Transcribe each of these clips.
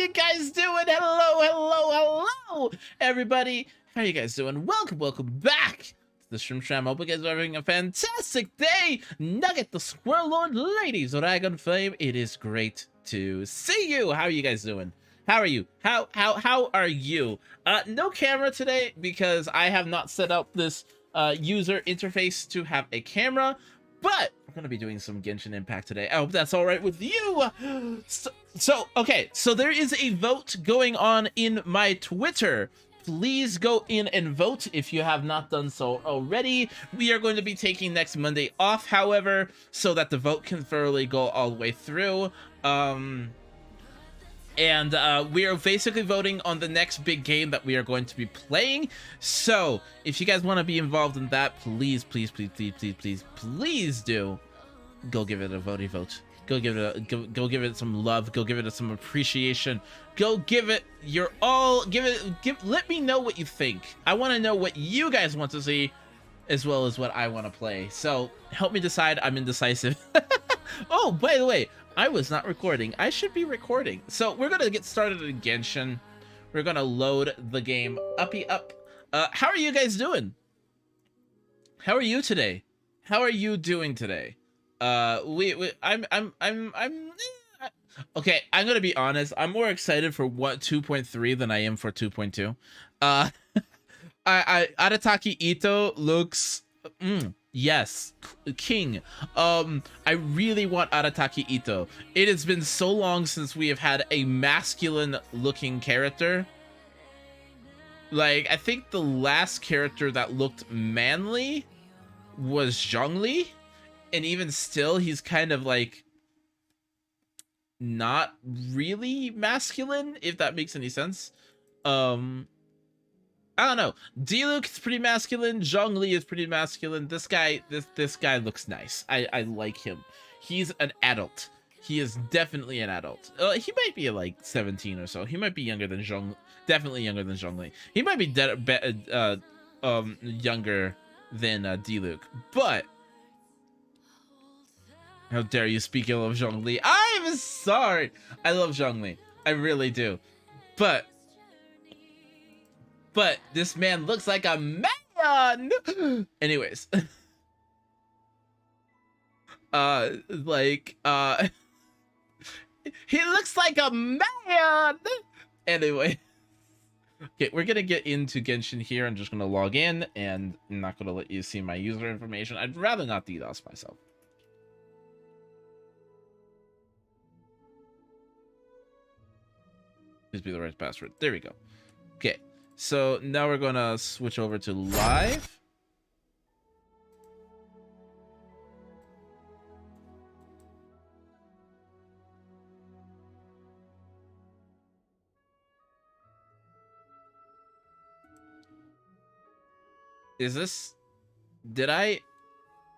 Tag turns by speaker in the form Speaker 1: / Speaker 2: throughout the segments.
Speaker 1: you guys doing? Hello, hello, hello, everybody. How you guys doing? Welcome back to the Shroom Shram. Hope you guys are having a fantastic day. Nugget, the Squirrel Lord, Ladies, Dragon Flame. It is great to see you. How are you guys doing? How are you? How are you? No camera today because I have not set up this user interface to have a camera. But we're gonna be doing some Genshin Impact today. I hope that's all right with you. Okay, so there is a vote going on in my Twitter. Please go in and vote if you have not done so already. We are going to be taking next Monday off, however, so that the vote can thoroughly go all the way through. We are basically voting on the next big game that we are going to be playing. So if you guys want to be involved in that, please do go give it a vote. Go give it some love. Go give it some appreciation. Go give it your all. Let me know what you think. I want to know what you guys want to see, as well as what I want to play. So help me decide. I'm indecisive. Oh, by the way, I was not recording. I should be recording. So we're gonna get started in Genshin. We're gonna load the game uppy up. How are you guys doing? How are you today? How are you doing today? Okay, I'm gonna be honest. I'm more excited for 2.3 than I am for 2.2. Arataki Ito looks yes, king. I really want Arataki Ito. It has been so long since we have had a masculine looking character. Like, I think the last character that looked manly was Zhongli, and even still he's kind of like not really masculine, if that makes any sense. I don't know. Diluc is pretty masculine. Zhongli is pretty masculine. This guy looks nice. I like him. He's an adult. He is definitely an adult. He might be like 17 or so. He might be younger than definitely younger than Zhongli. He might be younger than Diluc. But how dare you speak ill of Zhongli? I'm sorry. I love Zhongli. I really do. But this man looks like a man. Anyways. He looks like a man. Anyway. Okay, we're gonna get into Genshin here. I'm just gonna log in, and I'm not gonna let you see my user information. I'd rather not DDoS myself. Please be the right password. There we go. Okay. So now we're gonna switch over to live.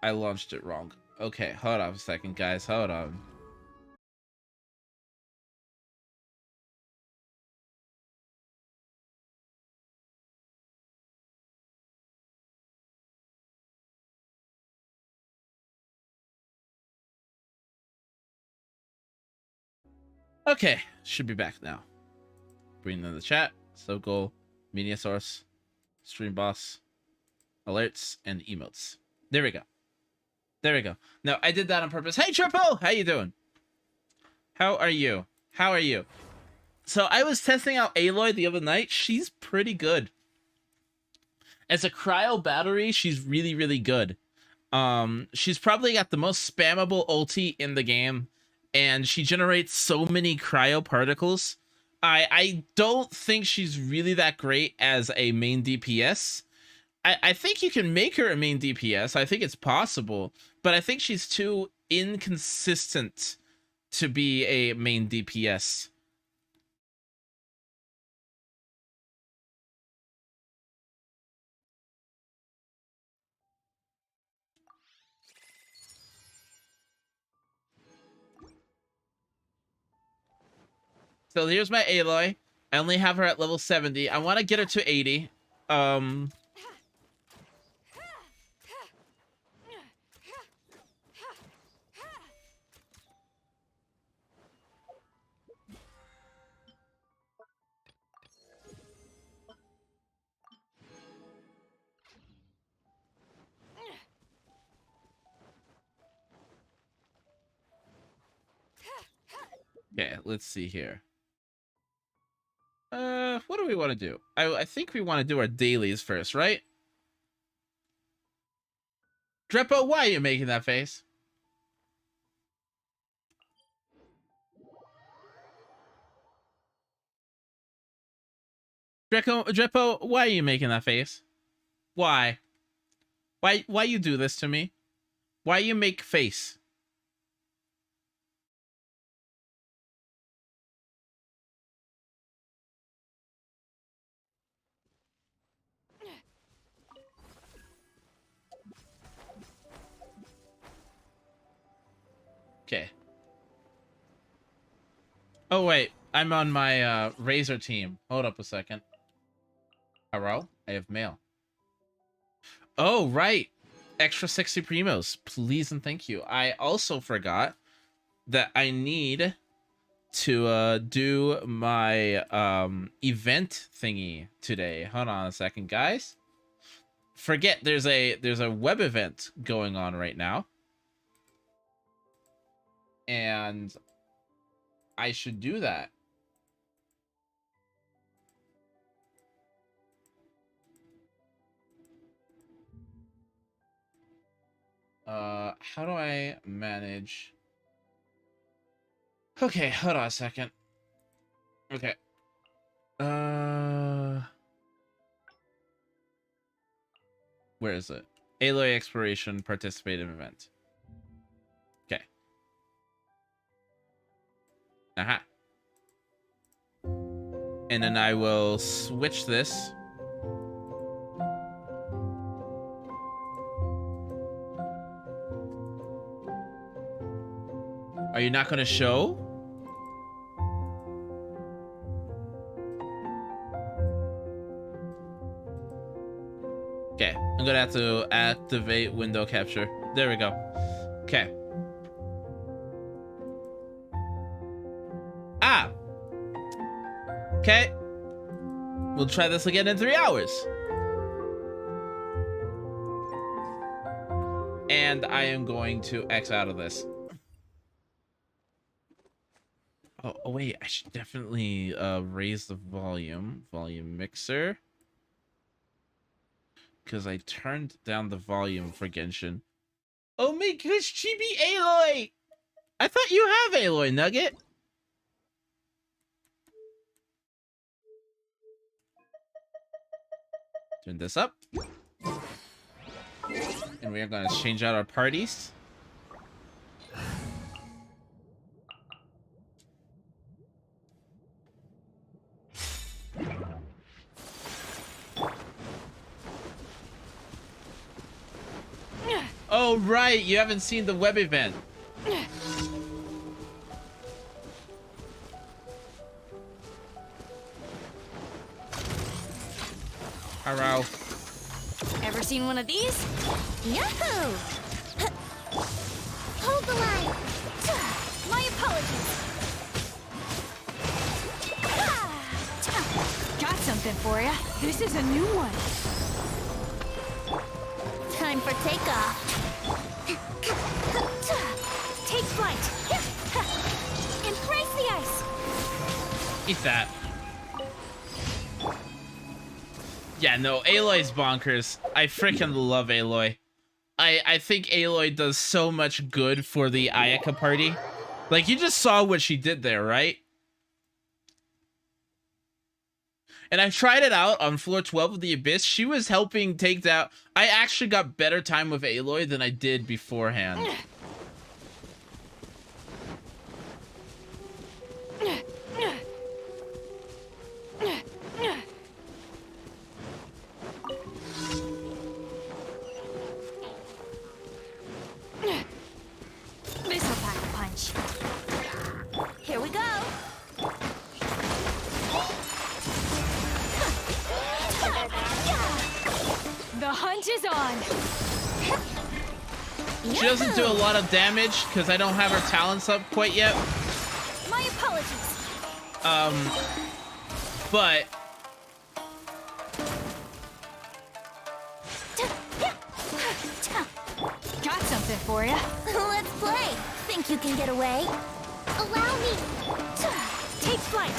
Speaker 1: I launched it wrong. Okay, hold on a second, guys. Hold on. Okay, should be back now. Bring in the chat, sub goal, media source, stream boss, alerts, and emotes. There we go. There we go. Now, I did that on purpose. Hey, Triple! How you doing? How are you? How are you? So, I was testing out Aloy the other night. She's pretty good. As a cryo battery, she's really, really good. She's probably got the most spammable ulti in the game, and she generates so many cryo particles. I don't think she's really that great as a main DPS. I think you can make her a main DPS. I think it's possible, but I think she's too inconsistent to be a main DPS. So here's my Aloy. I only have her at level 70. I want to get her to 80. let's see here. What do we want to do? I think we want to do our dailies first, right? Drepo, why are you making that face? Drepo, why are you making that face? Why? Why you do this to me? Why you make face? Okay. Oh wait, I'm on my Razor team. Hold up a second. Hello? I have mail. Oh, right. Extra 60 primos. Please and thank you. I also forgot that I need to do my event thingy today. Hold on a second, guys. Forget there's a web event going on right now. And I should do that. How do I manage? Okay, hold on a second. Okay. Where is it? Aloy Exploration Participative Event. Okay. Aha. And then I will switch this. Are you not going to show? Okay, I'm going to have to activate window capture. There we go. Okay. Ah! Okay. We'll try this again in 3 hours. And I am going to X out of this. Oh wait, I should definitely raise the volume mixer, because I turned down the volume for Genshin. Oh my gosh, Chibi Aloy! I thought you have Aloy, Nugget. Turn this up. And we are going to change out our parties. Oh, right. You haven't seen the web event. Hello.
Speaker 2: Ever seen one of these? Yahoo! Hold the line. My apologies. Got something for you. This is a new one. Time for takeoff. Take flight. Embrace the ice.
Speaker 1: Eat that. Yeah, no, Aloy's bonkers. I freaking love Aloy. I think Aloy does so much good for the Ayaka party. Like, you just saw what she did there, right? And I tried it out on floor 12 of the Abyss. She was helping take down... I actually got better time with Aloy than I did beforehand.
Speaker 2: This'll pack a punch. Here we go. The hunt is on.
Speaker 1: She doesn't do a lot of damage because I don't have her talents up quite yet.
Speaker 2: My apologies.
Speaker 1: But
Speaker 2: got something for you. Let's play. Think you can get away? Allow me. Take flight.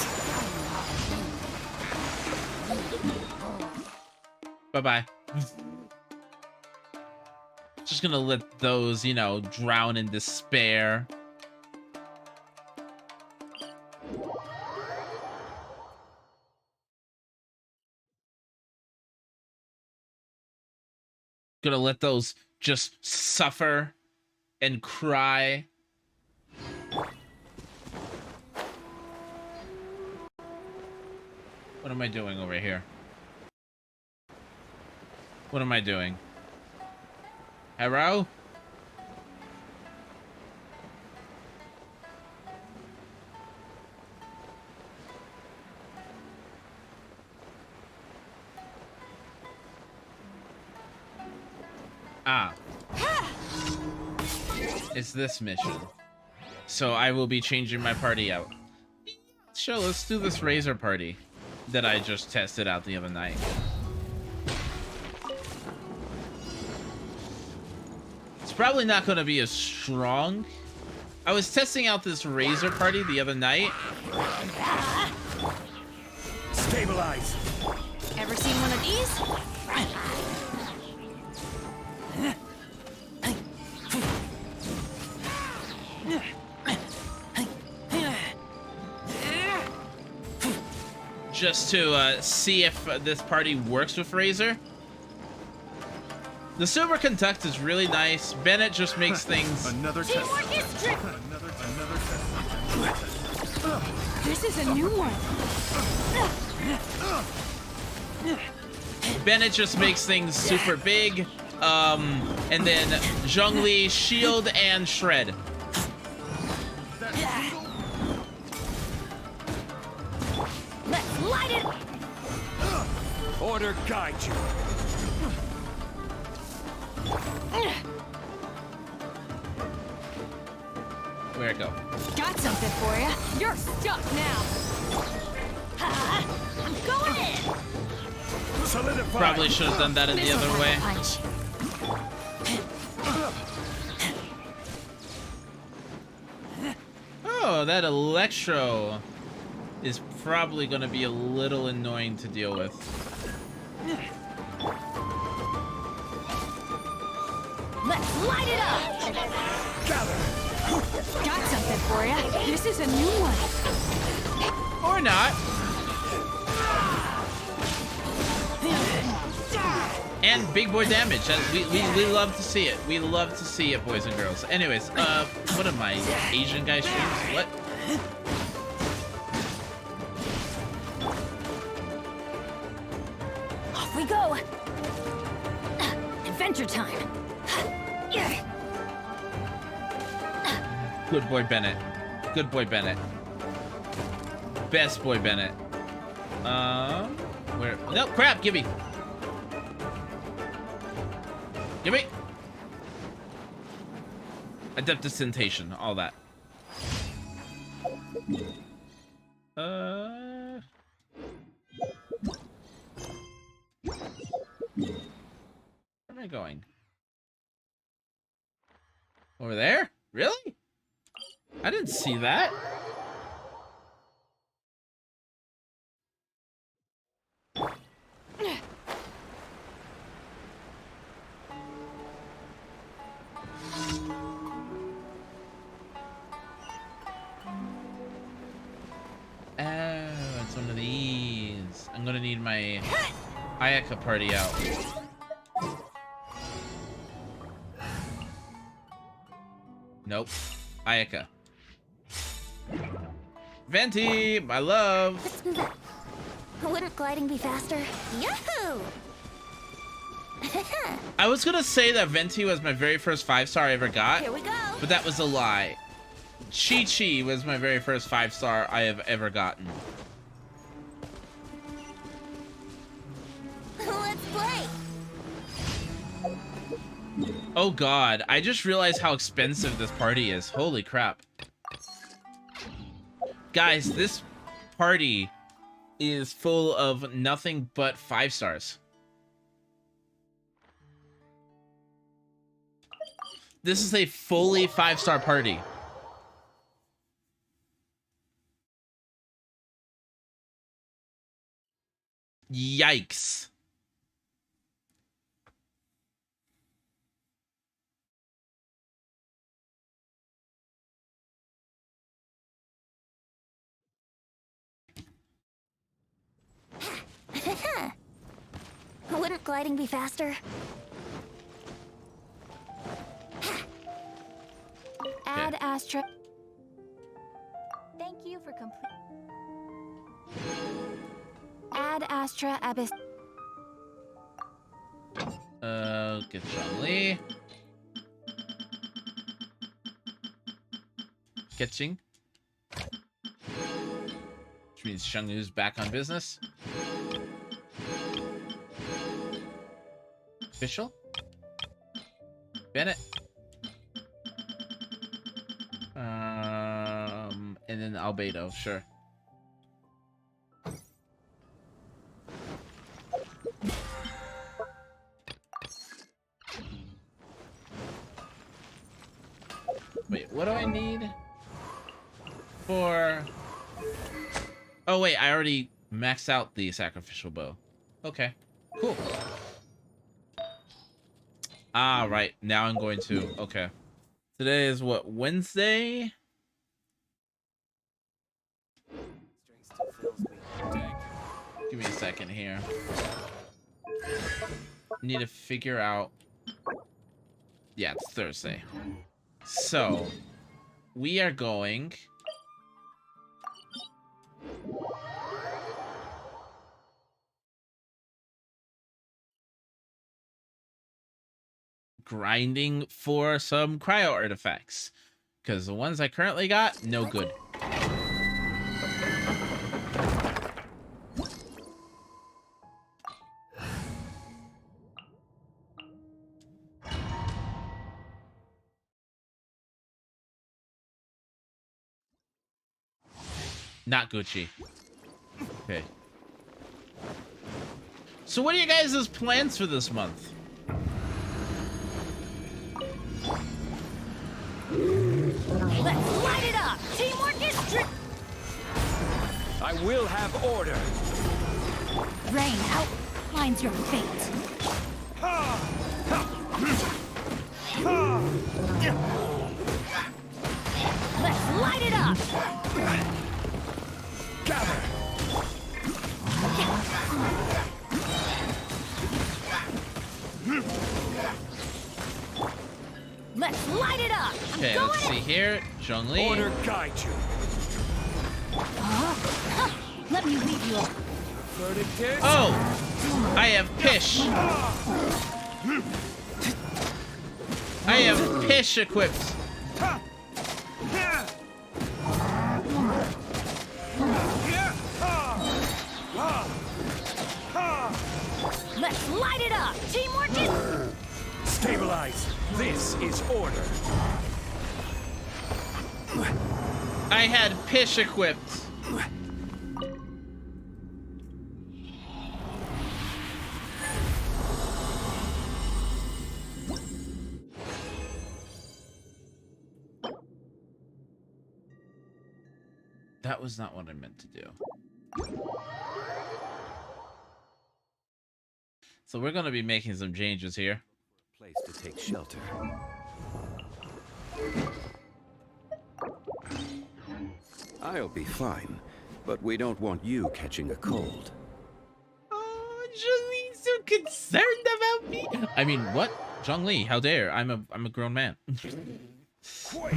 Speaker 1: Bye-bye. Just gonna let those, you know, drown in despair. Gonna let those just suffer and cry. What am I doing over here? What am I doing? Hello? Ah. It's this mission. So I will be changing my party out. Sure, let's do this Razor party that I just tested out the other night. It's probably not going to be as strong. I was testing out this Razor party the other night.
Speaker 3: Stabilize.
Speaker 2: Ever seen one of these?
Speaker 1: Just to see if this party works with Razor. The superconduct is really nice. Bennett just makes things...
Speaker 3: Another test.
Speaker 2: Teamwork is strict.
Speaker 3: Another test.
Speaker 2: This is a new one.
Speaker 1: Bennett just makes things super big. And then Zhongli, shield, and shred.
Speaker 2: Let's light it.
Speaker 3: Order guide you.
Speaker 1: Where'd it go?
Speaker 2: Got something for you. You're stuck now. I'm going in.
Speaker 3: Solidify.
Speaker 1: Probably should have done that in the
Speaker 2: This'll
Speaker 1: other
Speaker 2: hurt
Speaker 1: way.
Speaker 2: a punch.
Speaker 1: Oh, that Electro is probably going to be a little annoying to deal with.
Speaker 2: Let's light it up.
Speaker 3: Gather.
Speaker 2: Got something for you. This is a new one.
Speaker 1: Or not. And big boy damage. We love to see it. We love to see it, boys and girls. Anyways, what am I? Asian guy streams? What?
Speaker 2: Off we go. Adventure time.
Speaker 1: Good boy, Bennett. Good boy, Bennett. Best boy, Bennett. Where? No, crap, gimme. Gimme. Adeptus Temptation, all that. Where am I going? Over there? Really? I didn't see that. Oh, it's one of these. I'm gonna need my Ayaka party out. Nope. Ayaka. Venti, my love.
Speaker 2: Let's move up. Wouldn't gliding be faster? Yahoo!
Speaker 1: I was gonna say that Venti was my very first 5-star I ever got,
Speaker 2: Here we go.
Speaker 1: but that was a lie. Chi-Chi was my very first 5-star I have ever gotten.
Speaker 2: Let's play.
Speaker 1: Oh god, I just realized how expensive this party is. Holy crap. Guys, this party is full of nothing but 5 stars. This is a fully 5-star party. Yikes.
Speaker 2: Wouldn't gliding be faster? Add Astra. Thank you for complete. Add Astra Abyss.
Speaker 1: Get Zhongli. Catching. Which means Shangnu's back on business. Official. Bennett. And then Albedo, sure. Wait, what do I need for... Oh, wait, I already maxed out the sacrificial bow. Okay, cool. Ah, right. Now I'm going to... Okay. Today is what, Wednesday? Give me a second here. Need to figure out... Yeah, it's Thursday. So, we are going... grinding for some cryo artifacts. Because the ones I currently got, no good. Not Gucci. Okay. So what are you guys' plans for this month?
Speaker 2: Let's light it up! Teamwork is
Speaker 3: I will have order.
Speaker 2: Rain outlines your fate. Let's light it up!
Speaker 3: Gather.
Speaker 2: Let's light it up!
Speaker 1: Okay, let's see here. Zhongli.
Speaker 3: Order guide you.
Speaker 2: Let me leave you up.
Speaker 3: Verdict is...
Speaker 1: Oh! I have Pish. I have Pish equipped.
Speaker 2: Let's light it up! Teamwork is...
Speaker 3: Stabilize. This is order.
Speaker 1: I had Pish equipped. That was not what I meant to do. So we're going to be making some changes here.
Speaker 3: Place to take shelter.
Speaker 4: I'll be fine, but we don't want you catching a cold.
Speaker 1: Oh, Zhongli's so concerned about me. I mean, what? Zhongli, how dare? I'm a grown man.
Speaker 3: Quake.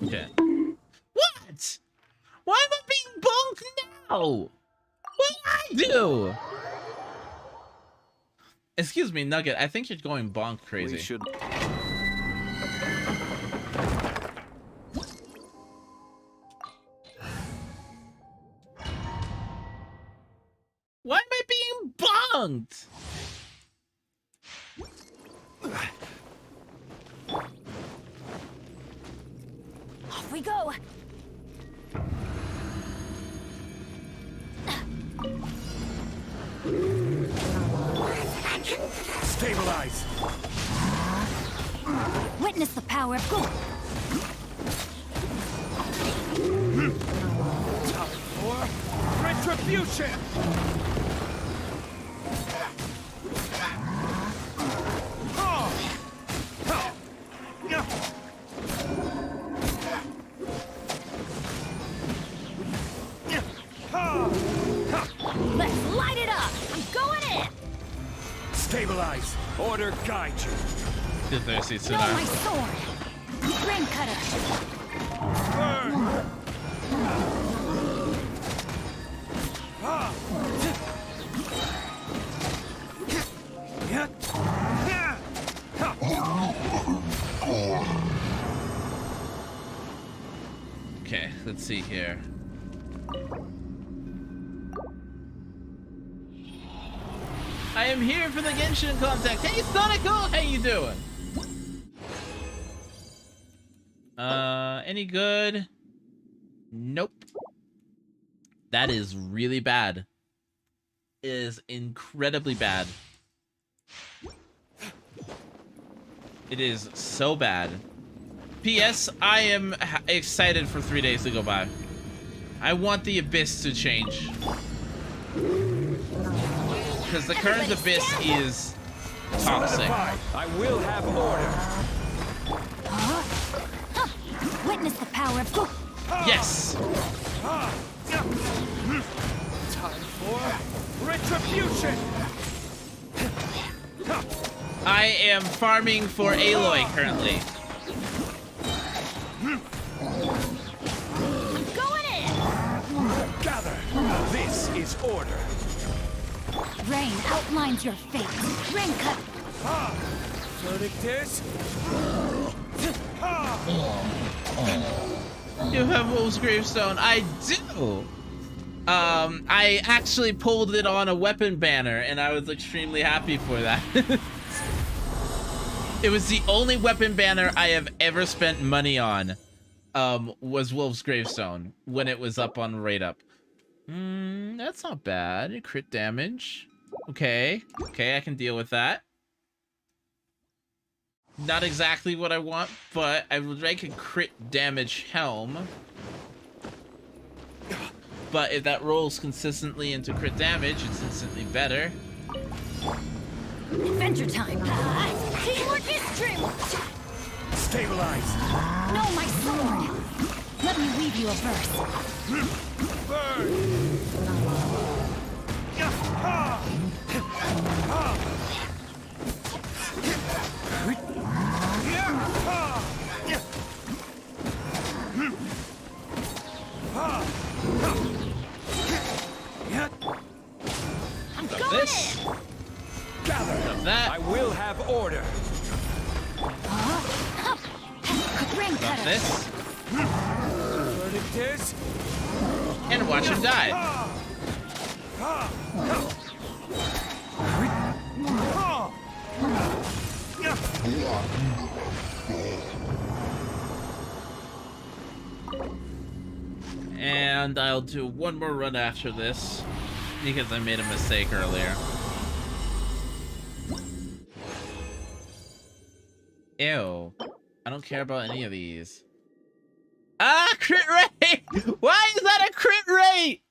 Speaker 1: Okay. What? Why am I being bonked now? What did I do? Excuse me, Nugget. I think you're going bonk crazy.
Speaker 4: We should...
Speaker 1: Why am I being bonked?
Speaker 2: Off we go!
Speaker 3: Stabilize!
Speaker 2: Witness the power of God.
Speaker 3: Time for retribution!
Speaker 2: Let's light it up. I'm going in.
Speaker 3: Stabilize! Order guide you!
Speaker 1: Feel thirsty,
Speaker 2: No, my
Speaker 1: Suna.
Speaker 2: sword. Ring cutter.
Speaker 3: Burn!
Speaker 1: Okay, let's see here. I am here for the Genshin contact. Hey, Sonico, how you doing? Any good? Nope. That is really bad. It is incredibly bad. It is so bad. P.S. I am excited for 3 days to go by. I want the Abyss to change. Because the current Abyss is toxic.
Speaker 3: Solidify! I will have order!
Speaker 2: Witness the power of God.
Speaker 1: Yes!
Speaker 3: Time for retribution!
Speaker 1: I am farming for Aloy currently.
Speaker 2: Going in.
Speaker 3: Gather! This is order!
Speaker 2: Rain outlines your fate. Ring cutter.
Speaker 3: Verdict is...
Speaker 1: You have Wolf's Gravestone. I do! I actually pulled it on a weapon banner, and I was extremely happy for that. It was the only weapon banner I have ever spent money on, was Wolf's Gravestone, when it was up on Raid Up. That's not bad. Crit damage. Okay. Okay, I can deal with that. Not exactly what I want, but I would like a crit damage helm. But if that rolls consistently into crit damage, it's instantly better.
Speaker 2: Adventure time. Teamwork is dreamwork.
Speaker 3: Stabilize!
Speaker 2: No, my sword. Let me weave you a verse.
Speaker 3: Burn!
Speaker 2: I'm
Speaker 1: Got
Speaker 2: going
Speaker 1: this.
Speaker 2: in.
Speaker 3: Gather!
Speaker 1: Got that.
Speaker 3: I will have order!
Speaker 2: Ring
Speaker 1: Got
Speaker 2: cutter.
Speaker 1: this.
Speaker 3: Verdict is...
Speaker 1: And watch him die. And I'll do one more run after this, because I made a mistake earlier. Ew. I don't care about any of these. Ah, crit rate! Why is that a crit rate?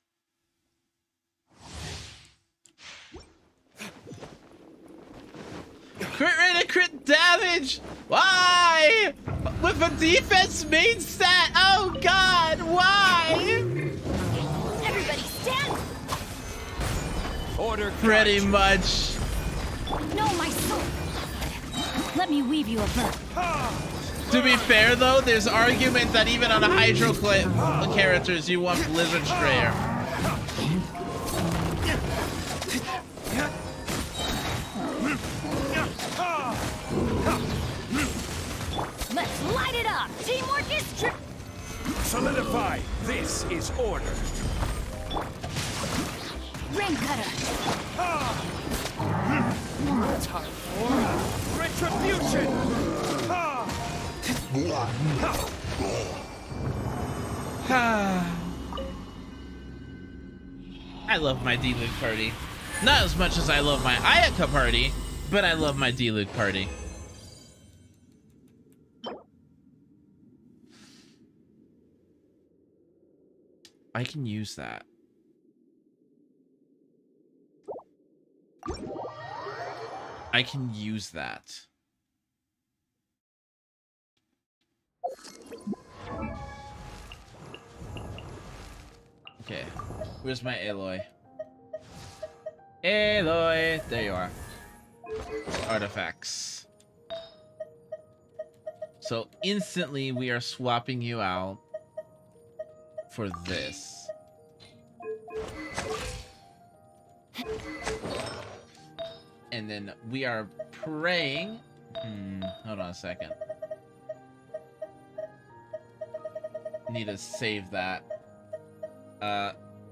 Speaker 1: Crit rate and crit damage! Why? With a defense main stat? Oh god, why?
Speaker 2: Everybody stand.
Speaker 3: Order
Speaker 1: Pretty
Speaker 3: guide you.
Speaker 1: much.
Speaker 2: No, my sword. Let me weave you a verse.
Speaker 1: To be fair though, there's argument that even on a Hydro characters you want Blizzard Strayer.
Speaker 2: Let's light it up. Teamwork is true.
Speaker 3: Solidify! This is order!
Speaker 2: Ring cutter.
Speaker 3: Time for retribution!
Speaker 1: I love my D-Link party. Not as much as I love my Ayaka party, But I love my D-Luke party. I can use that. I can use that. Okay. Where's my Aloy? Aloy! There you are. Artifacts. So instantly we are swapping you out for this. And then we are praying. Hold on a second. Need to save that.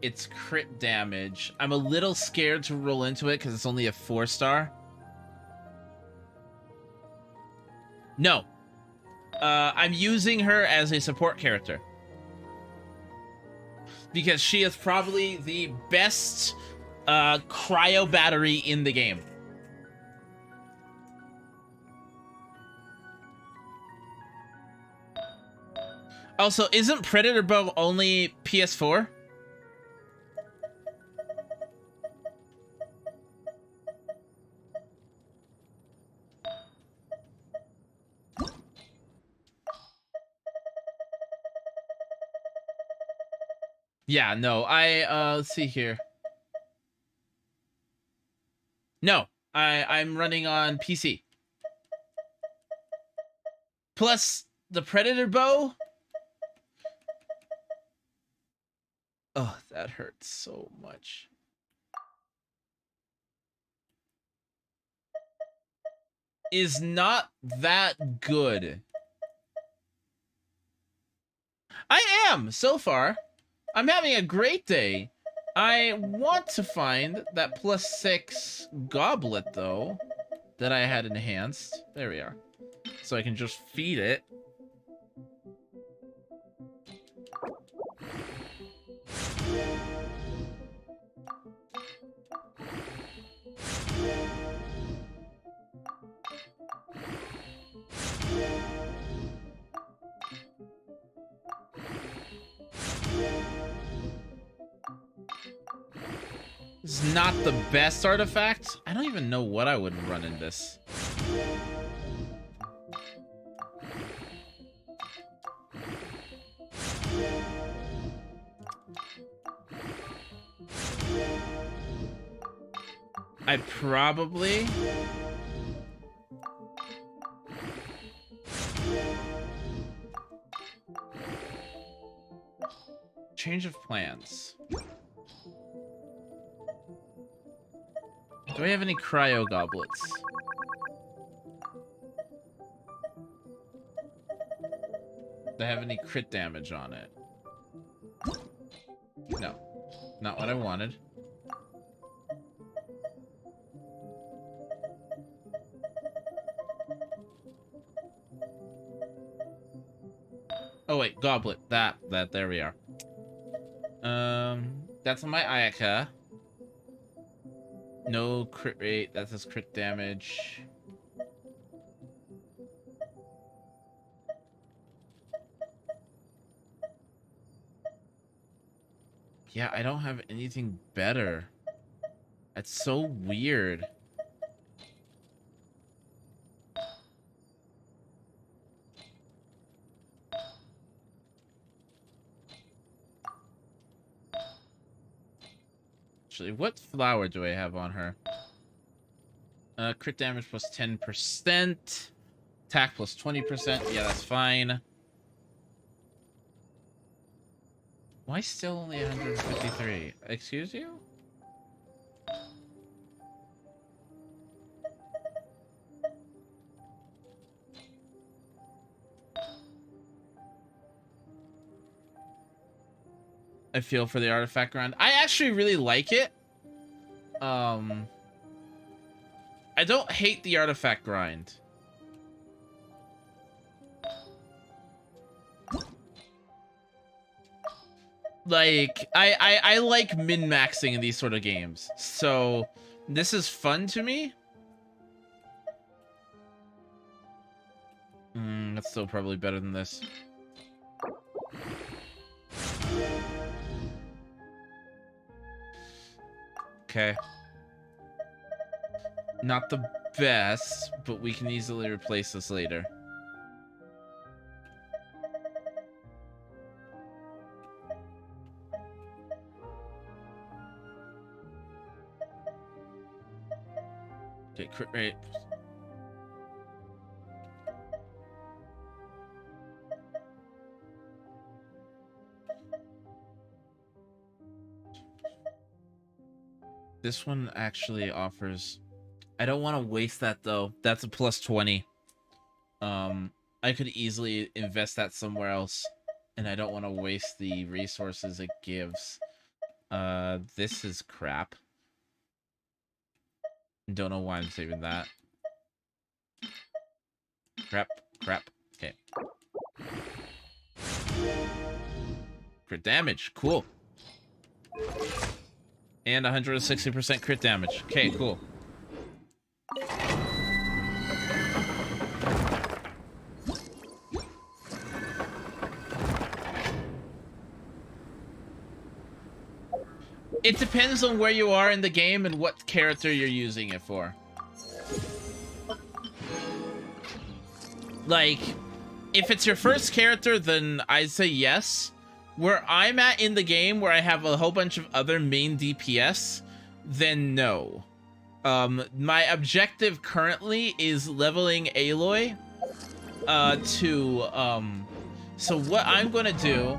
Speaker 1: It's crit damage. I'm a little scared to roll into it because it's only a 4-star. No. I'm using her as a support character. Because she is probably the best cryo battery in the game. Also, isn't Predator Bow only PS4? Yeah, no, let's see here. No, I'm running on PC. Plus, the Predator Bow. Oh, that hurts so much. Is not that good. I am, so far. I'm having a great day. I want to find that +6 goblet, though, that I had enhanced. There we are. So I can just feed it. This is not the best artifact. I don't even know what I would run in this. I probably... Change of plans. Do I have any cryo goblets? Do I have any crit damage on it? No. Not what I wanted. Oh wait, goblet. That, there we are. That's on my Ayaka. No crit rate, that says crit damage. Yeah, I don't have anything better. That's so weird. Actually, what flower do I have on her? Crit damage plus 10%. Attack plus 20%. Yeah, that's fine. Why still only 153? Excuse you? I feel for the artifact grind. I actually really like it. I don't hate the artifact grind. Like, I like min-maxing in these sort of games. So, this is fun to me. That's still probably better than this. Okay. Not the best, but we can easily replace this later. Okay, crit rate. This one actually offers... I don't want to waste that, though. That's a plus 20. I could easily invest that somewhere else, and I don't want to waste the resources it gives. This is crap. Don't know why I'm saving that. Crap. Okay. Crit damage. Cool. And 160% crit damage. Okay, cool. It depends on where you are in the game and what character you're using it for. Like, if it's your first character, then I'd say yes. Where I'm at in the game, where I have a whole bunch of other main DPS, then no. My objective currently is leveling Aloy so what I'm gonna do...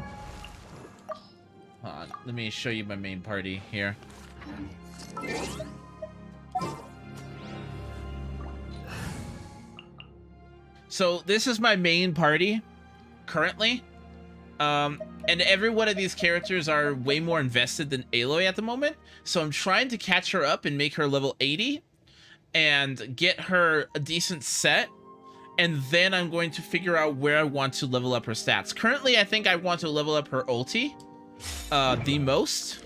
Speaker 1: Hold on, let me show you my main party here. So this is my main party currently. And every one of these characters are way more invested than Aloy at the moment. So I'm trying to catch her up and make her level 80 and get her a decent set. And then I'm going to figure out where I want to level up her stats. Currently, I think I want to level up her ulti the most.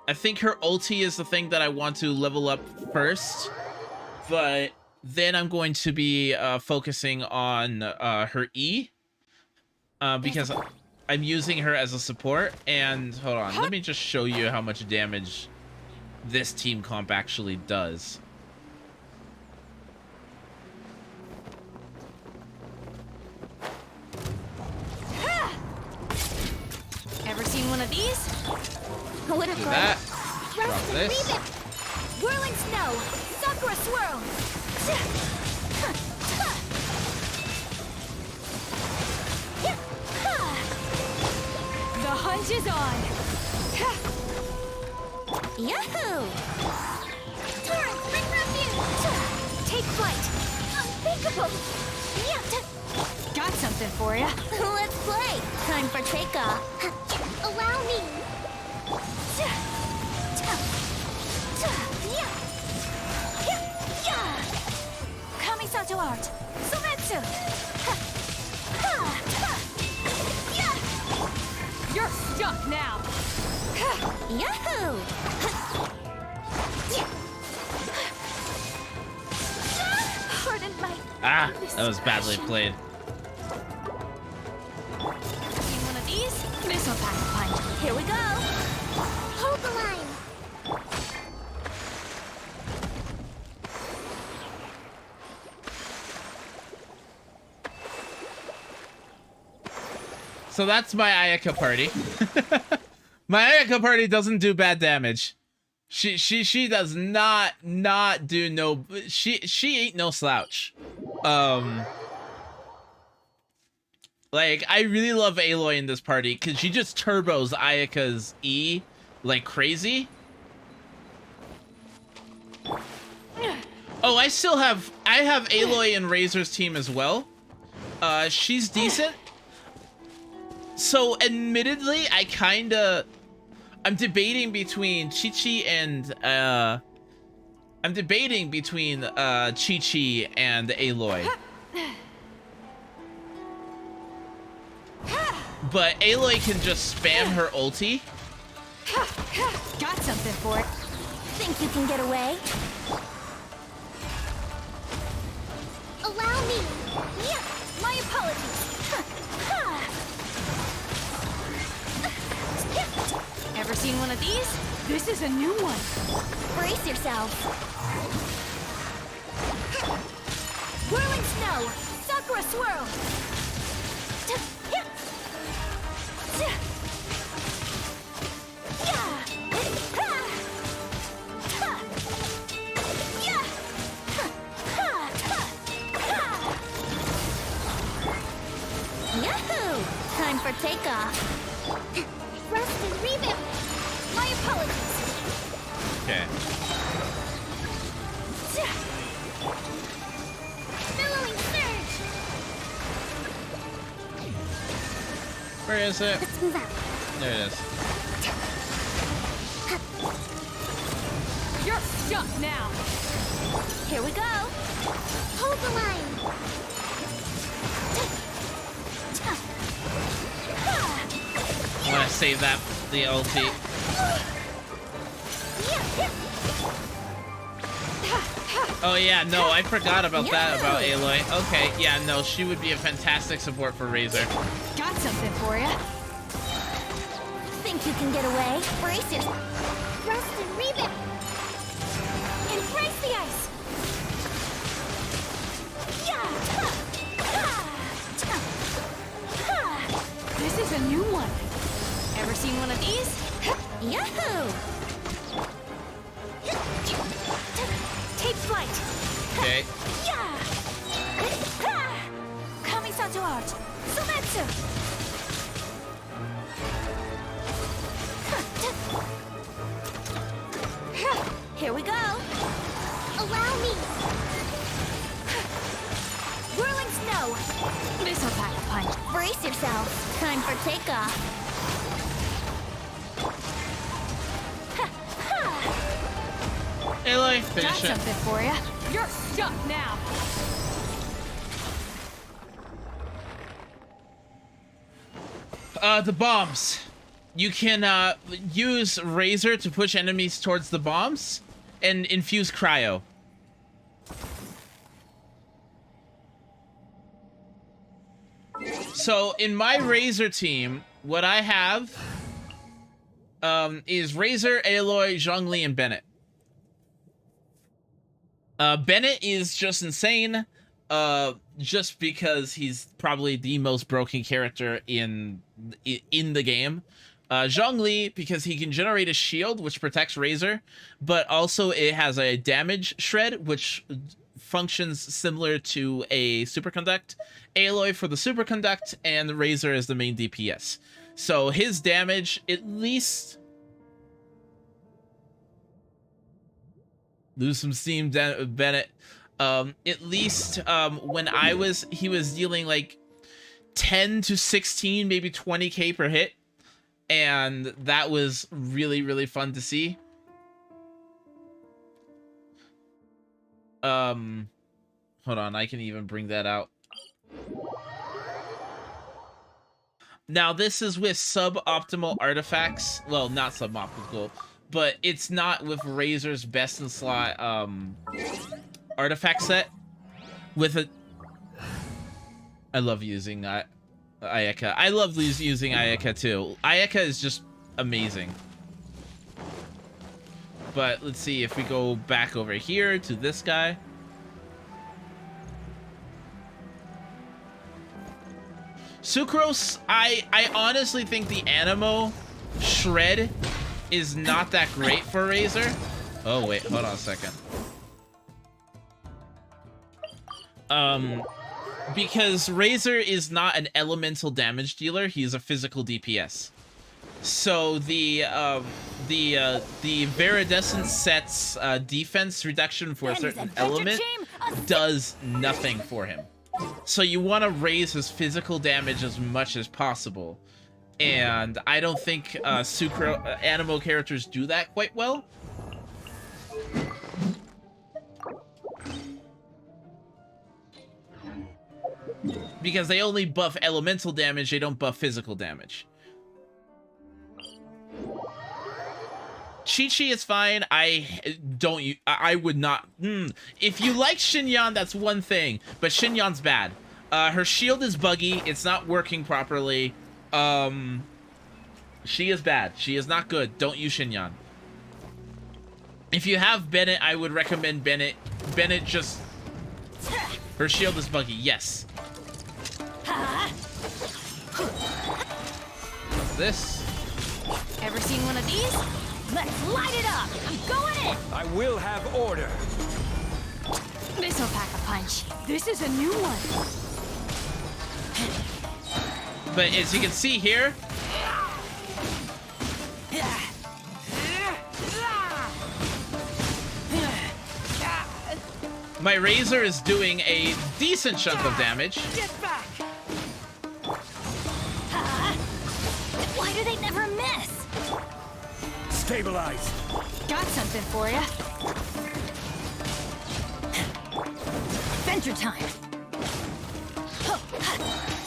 Speaker 1: I think her ulti is the thing that I want to level up first, but then I'm going to be focusing on her E, because I'm using her as a support. And hold on, let me just show you how much damage this team comp actually does.
Speaker 2: Ever seen one of these? What a
Speaker 1: Do that. Drop this.
Speaker 2: Whirling snow, Sakura swirl. The hunt is on. Yahoo! Torrent, bring refuge. Take flight. Unthinkable. Got something for you. Let's play. Time for takeoff. Allow me. Kamisato art. Sumetsu. You're stuck now. Yahoo! Pardon my...
Speaker 1: Ah, that was badly played.
Speaker 2: Seen one of these? Missile pack punch. Here we go. Hold the line.
Speaker 1: So that's my Ayaka party. My Ayaka party doesn't do bad damage. She does not do no... She ain't no slouch. Like, I really love Aloy in this party because she just turbos Ayaka's E like crazy. Oh, I have Aloy in Razor's team as well. She's decent. So, admittedly, I'm debating between Chi-Chi and, Chi-Chi and Aloy. But Aloy can just spam her ulti,
Speaker 2: Got something for it.
Speaker 5: Think you can get away? Allow me. Yeah, my apologies.
Speaker 2: Ever seen one of these? This is a new one.
Speaker 5: Brace yourself. Whirling snow. Sakura swirl. Yahoo! Time for takeoff. Rest and revamp. My apologies.
Speaker 1: Okay.
Speaker 5: Billowing surge.
Speaker 1: Where is it?
Speaker 5: Let's move out.
Speaker 1: There it is.
Speaker 2: You're stuck now.
Speaker 5: Here we go. Hold the line.
Speaker 1: I'm gonna save that, the ulti. Oh yeah, no, I forgot about that, about Aloy. Okay, yeah, no, she would be a fantastic support for Razor.
Speaker 2: Got something for you.
Speaker 5: Think you can get away? Brace yourself. Rest and revamp. Embrace the ice.
Speaker 2: This is a new one. Ever seen one of these?
Speaker 5: Yahoo! Take flight.
Speaker 1: Okay.
Speaker 5: Coming to art. Sumetsu. Here we go. Allow me. Whirling snow.
Speaker 2: Missile pack punch.
Speaker 5: Brace yourself. Time for takeoff.
Speaker 1: Aloy,
Speaker 2: Got
Speaker 1: finish it.
Speaker 2: something for you. You're stuck now.
Speaker 1: The bombs. You can use Razor to push enemies towards the bombs and infuse cryo. So in my Razor team, what I have is Razor, Aloy, Zhongli, and Bennett. Bennett is just insane, just because he's probably the most broken character in the game. Zhongli, because he can generate a shield, which protects Razor, but also it has a damage shred, which functions similar to a superconduct. Aloy for the superconduct, and Razor is the main DPS. So his damage, at least... Lose some steam, Bennett. At least when he was dealing like 10 to 16, maybe 20k per hit. And that was really, really fun to see. Hold on, I can even bring that out. Now, this is with suboptimal artifacts. Well, not suboptimal, but it's not with Razor's best in slot artifact set. With a... I love using Ayaka. I love using Ayaka too. Ayaka is just amazing. But let's see if we go back over here to this guy. Sucrose, I honestly think the Anemo shred is not that great for Razor. Oh wait, hold on a second. Because Razor is not an elemental damage dealer, he's a physical DPS. So the Viridescent set's defense reduction for a certain element does nothing for him. So you want to raise his physical damage as much as possible. And I don't think Anemo characters do that quite well. Because they only buff elemental damage, they don't buff physical damage. Chi-Chi is fine. I would not. If you like Xinyan, that's one thing, but Xinyan's bad. Her shield is buggy. It's not working properly. She is bad. She is not good. Don't use Xinyan. If you have Bennett, I would recommend Bennett. Bennett just... Her shield is buggy. Yes. What's this?
Speaker 2: Ever seen one of these? Let's light it up! I'm going in!
Speaker 3: I will have order.
Speaker 2: This'll pack a punch. This is a new one.
Speaker 1: But as you can see here, my Razor is doing a decent chunk of damage.
Speaker 3: Get back!
Speaker 2: Why do they never miss?
Speaker 3: Stabilize.
Speaker 2: Got something for ya. Adventure time.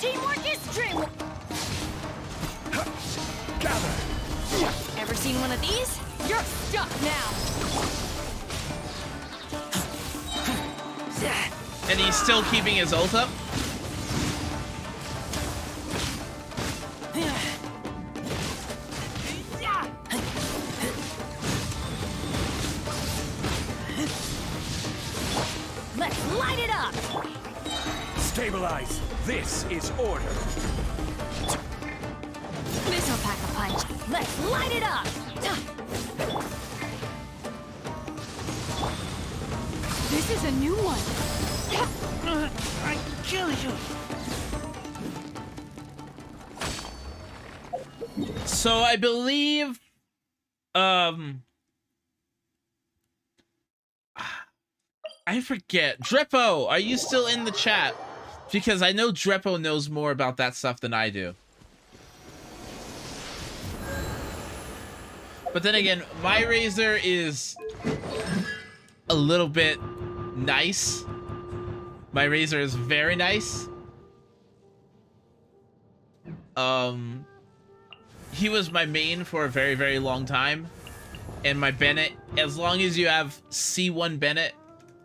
Speaker 2: Teamwork is dream.
Speaker 3: Gather.
Speaker 2: Ever seen one of these? You're stuck now.
Speaker 1: And he's still keeping his ult up.
Speaker 2: Let's light it up.
Speaker 3: Stabilize. This is order.
Speaker 2: This'll pack a punch. Let's light it up. This is a new one.
Speaker 3: I kill you.
Speaker 1: So I believe, I forget. Drepo, are you still in the chat? Because I know Drepo knows more about that stuff than I do. But then again, my Razor is a little bit nice. My Razor is very nice. He was my main for a very, very long time. And my Bennett, as long as you have C1 Bennett,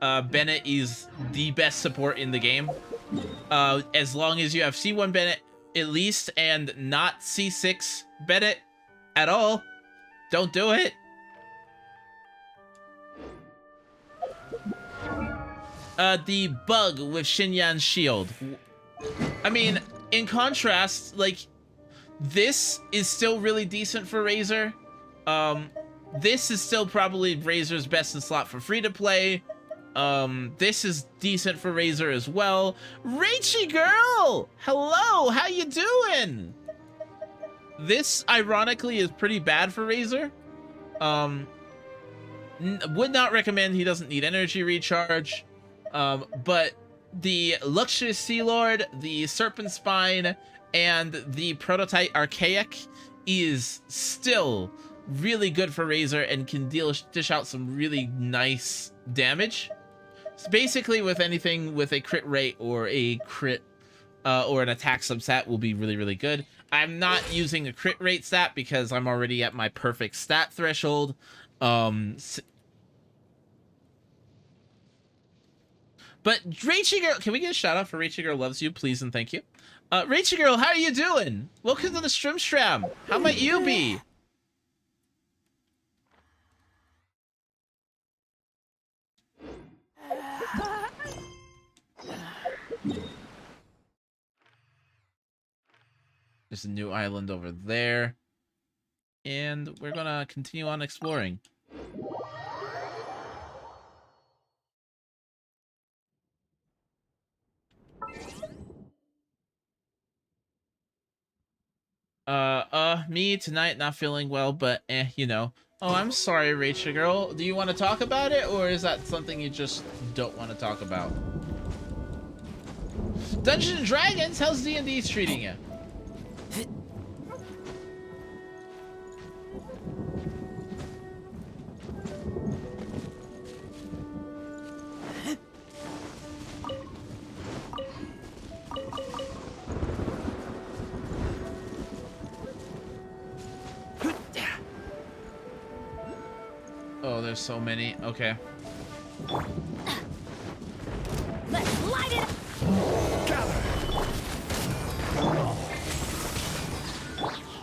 Speaker 1: Bennett is the best support in the game. As long as you have C1 Bennett at least and not C6 Bennett at all, don't do it. The bug with Xinyan's shield. I mean, in contrast, like, this is still really decent for Razor. This is still probably Razor's best in slot for free-to-play. This is decent for Razor as well. Rachy girl! Hello, how you doing? This, ironically, is pretty bad for Razor. Would not recommend. He doesn't need energy recharge. But the Luxurious Sea Lord, the Serpent Spine, and the Prototype Archaic is still really good for Razor and can dish out some really nice damage. So basically, with anything with a crit rate or a crit or an attack substat will be really, really good. I'm not using a crit rate stat because I'm already at my perfect stat threshold. But Rachy Girl, can we get a shout out for Rachy Girl loves you, please and thank you. Rachy Girl, how are you doing? Welcome to the Stram. How might you be? There's a new island over there. And we're gonna continue on exploring. Me tonight not feeling well, but you know. Oh, I'm sorry, Rachel girl. Do you want to talk about it, or is that something you just don't want to talk about? Dungeons and Dragons, how's D&D treating you? Oh, there's so many. Okay.
Speaker 2: Let's light it up.
Speaker 3: Gather.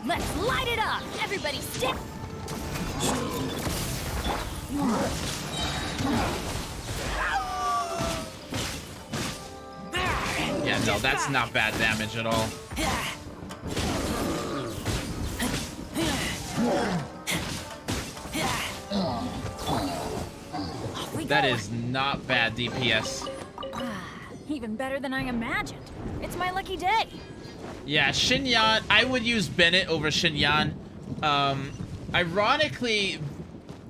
Speaker 2: Let's light it up. Everybody stick.
Speaker 1: Yeah, no, that's not bad damage at all. That is not bad DPS.
Speaker 2: Even better than I imagined. It's my lucky day.
Speaker 1: Yeah, Xinyan, I would use Bennett over Xinyan. Ironically,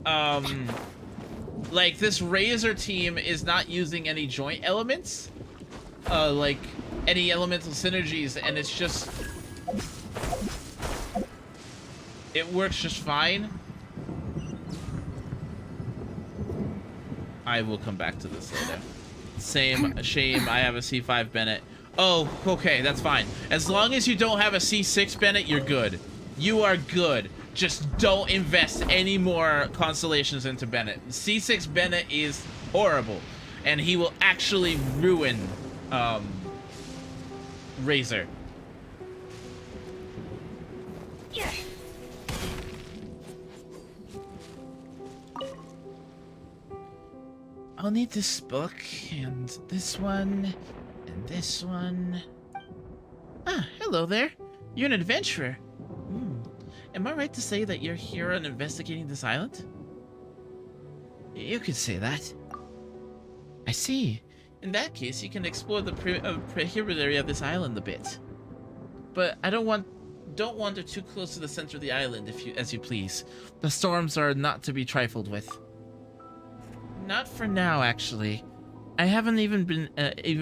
Speaker 1: like this Razor team is not using any joint elements, like any elemental synergies, and it's just, it works just fine. I will come back to this later. Same shame, I have a C5 Bennett. Oh, okay, that's fine. As long as you don't have a C6 Bennett, you're good. You are good. Just don't invest any more constellations into Bennett. C6 Bennett is horrible, and he will actually ruin Razor.
Speaker 2: Yeah.
Speaker 1: I'll need this book, and this one, and this one. Ah, hello there. You're an adventurer. Am I right to say that you're here on investigating this island? You could say that. I see. In that case, you can explore the prohibitory of this island a bit. But I don't wander too close to the center of the island, as you please. The storms are not to be trifled with. Not for now, actually. I haven't even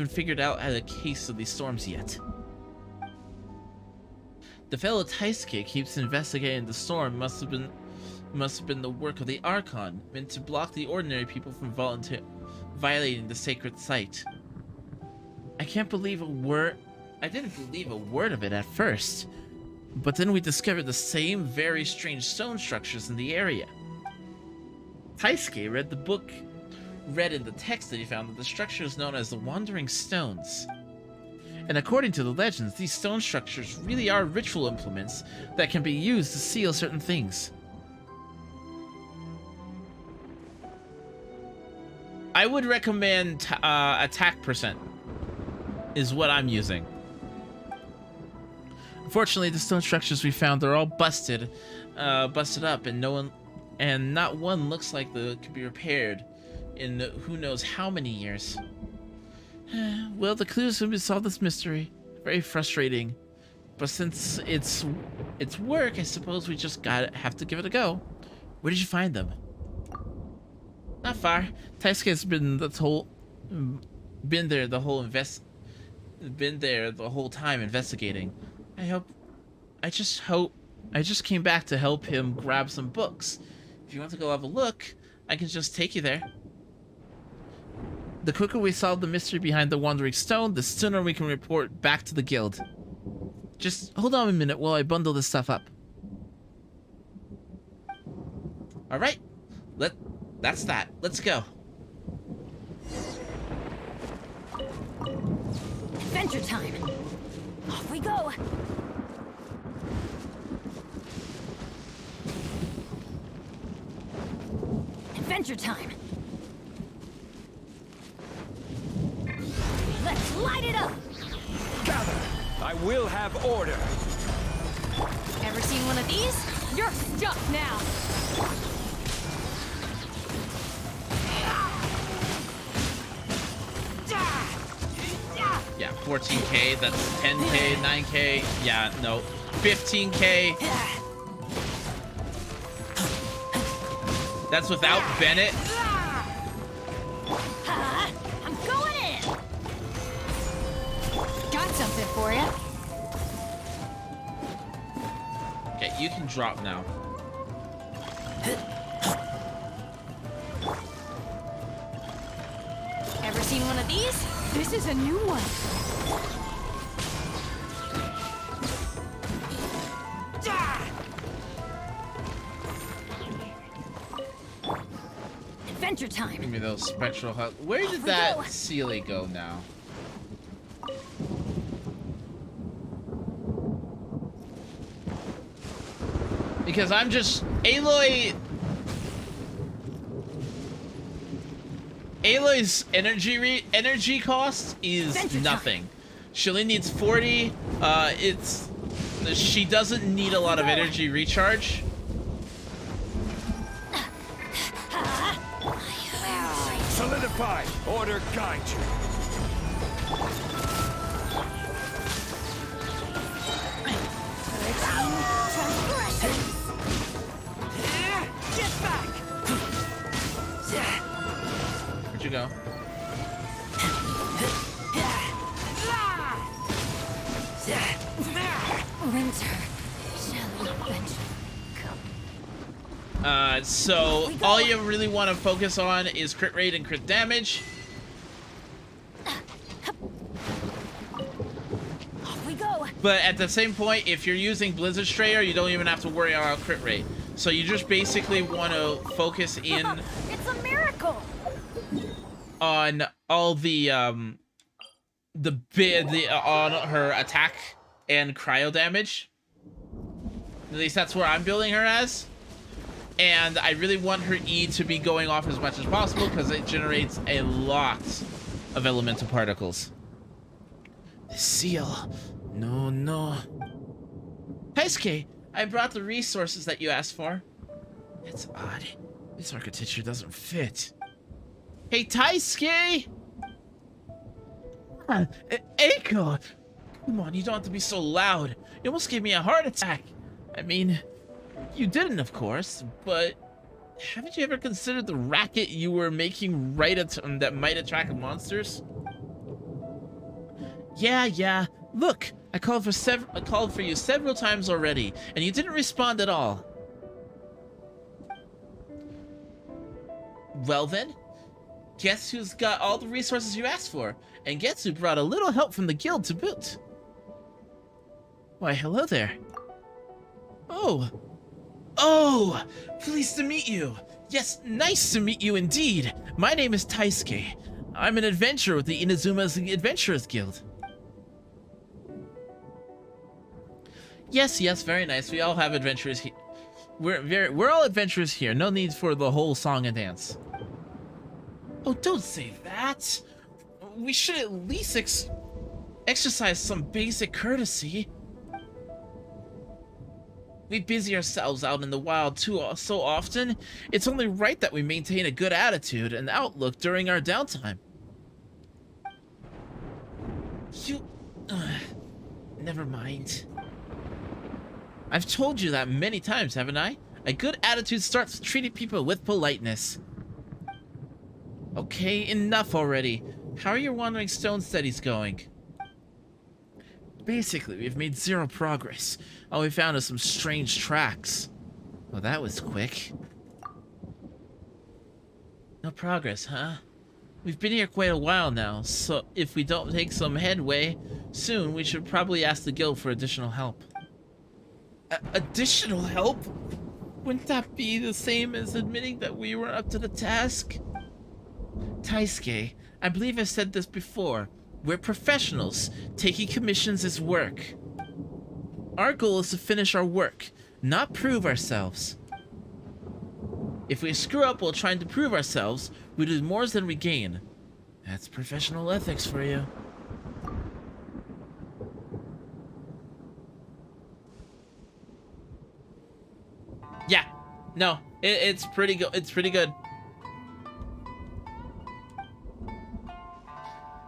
Speaker 1: figured out how to case of these storms yet. The fellow Taisuke keeps investigating the storm. Must have been the work of the Archon, meant to block the ordinary people from violating the sacred site. I didn't believe a word of it at first, but then we discovered the same very strange stone structures in the area. Taisuke read in the text that he found that the structure is known as the Wandering Stones. And according to the legends, these stone structures really are ritual implements that can be used to seal certain things. I would recommend attack percent is what I'm using. Unfortunately, the stone structures we found are all busted up, and not one looks like they could be repaired in who knows how many years. Well, the clues have solved this mystery. Very frustrating. But since it's work, I suppose we just have to give it a go. Where did you find them? Not far. Taisuke has been there the whole time investigating. I just came back to help him grab some books. If you want to go have a look, I can just take you there. The quicker we solve the mystery behind the Wandering Stone, the sooner we can report back to the guild. Just hold on a minute while I bundle this stuff up. Alright, that's that. Let's go.
Speaker 2: Adventure time. Off we go. Adventure time. Let's light it up.
Speaker 3: Gather. I will have order.
Speaker 2: Ever seen one of these? You're stuck now.
Speaker 1: Yeah, 14k, that's 10k, 9k, yeah, no, 15k. That's without Bennett.
Speaker 2: I'm going in. Got something for you.
Speaker 1: Okay, you can drop now.
Speaker 2: Ever seen one of these? This is a new one. Adventure time.
Speaker 1: Give me those spectral health. Where did that Sealy go now? Because I'm just Aloy's energy cost is
Speaker 2: Adventure
Speaker 1: nothing. She only needs 40. She doesn't need a lot of energy recharge.
Speaker 3: Solidify. Order guide you. Get back.
Speaker 1: Where'd you go?
Speaker 2: Winter. Shall we adventure?
Speaker 1: So all you really want to focus on is crit rate and crit damage.
Speaker 2: Off we go.
Speaker 1: But at the same point, if you're using Blizzard Strayer, you don't even have to worry about crit rate. So you just basically want to focus in
Speaker 2: It's a miracle.
Speaker 1: on all the on her attack and cryo damage. At least that's where I'm building her as. And I really want her E to be going off as much as possible because it generates a lot of elemental particles. The seal. No. Heisuke, I brought the resources that you asked for. It's odd. This architecture doesn't fit. Hey, Taisuke! Eiko! Come on, you don't have to be so loud. You almost gave me a heart attack. I mean, you didn't, of course, but haven't you ever considered the racket you were making that might attract monsters? Yeah. Look, I called for you several times already, and you didn't respond at all. Well then, guess who's got all the resources you asked for, and guess who brought a little help from the guild to boot? Why, hello there. Oh, pleased to meet you. Yes, nice to meet you indeed. My name is Taisuke. I'm an adventurer with the Inazuma's Adventurers Guild. Yes, very nice. We all have adventurers here. We're all adventurers here. No need for the whole song and dance. Oh, don't say that. We should at least exercise some basic courtesy. We busy ourselves out in the wild so often, it's only right that we maintain a good attitude and outlook during our downtime. Never mind. I've told you that many times, haven't I? A good attitude starts with treating people with politeness. Okay, enough already. How are your Wandering Stone studies going? Basically, we've made zero progress. All we found is some strange tracks. Well, that was quick. No progress, huh? We've been here quite a while now, so if we don't take some headway soon, we should probably ask the guild for additional help. Additional help? Wouldn't that be the same as admitting that we weren't up to the task? Taisuke, I believe I've said this before. We're professionals. Taking commissions is work. Our goal is to finish our work, not prove ourselves. If we screw up while trying to prove ourselves, we lose more than we gain. That's professional ethics for you. Yeah, no, it's pretty good. It's pretty good.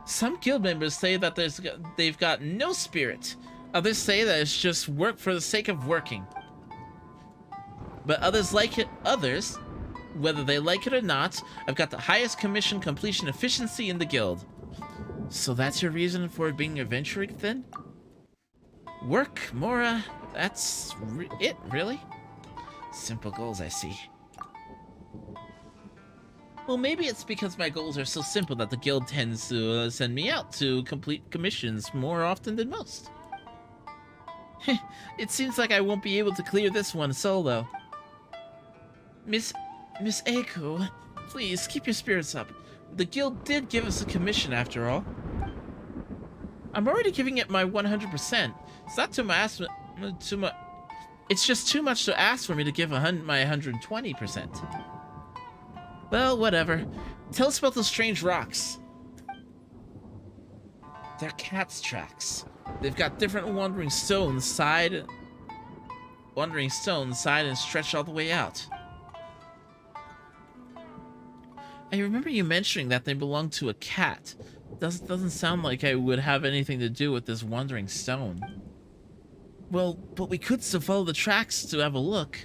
Speaker 1: Some guild members say that they've got no spirit. Others say that it's just work for the sake of working. But others like it. Others, whether they like it or not, I've got the highest commission completion efficiency in the guild. So that's your reason for being adventuring then? Work, Mora. That's it, really? Simple goals, I see. Well, maybe it's because my goals are so simple that the guild tends to send me out to complete commissions more often than most. It seems like I won't be able to clear this one solo. Miss Eiko, Please, keep your spirits up. The guild did give us a commission after all. I'm already giving it my 100%. It's not too much. It's just too much to ask for me to give my 120%. Well, whatever. Tell us about those strange rocks. They're cat's tracks. They've got different wandering stones side and stretched all the way out. I remember you mentioning that they belong to a cat. Doesn't sound like I would have anything to do with this wandering stone. Well, but we could still follow the tracks to have a look.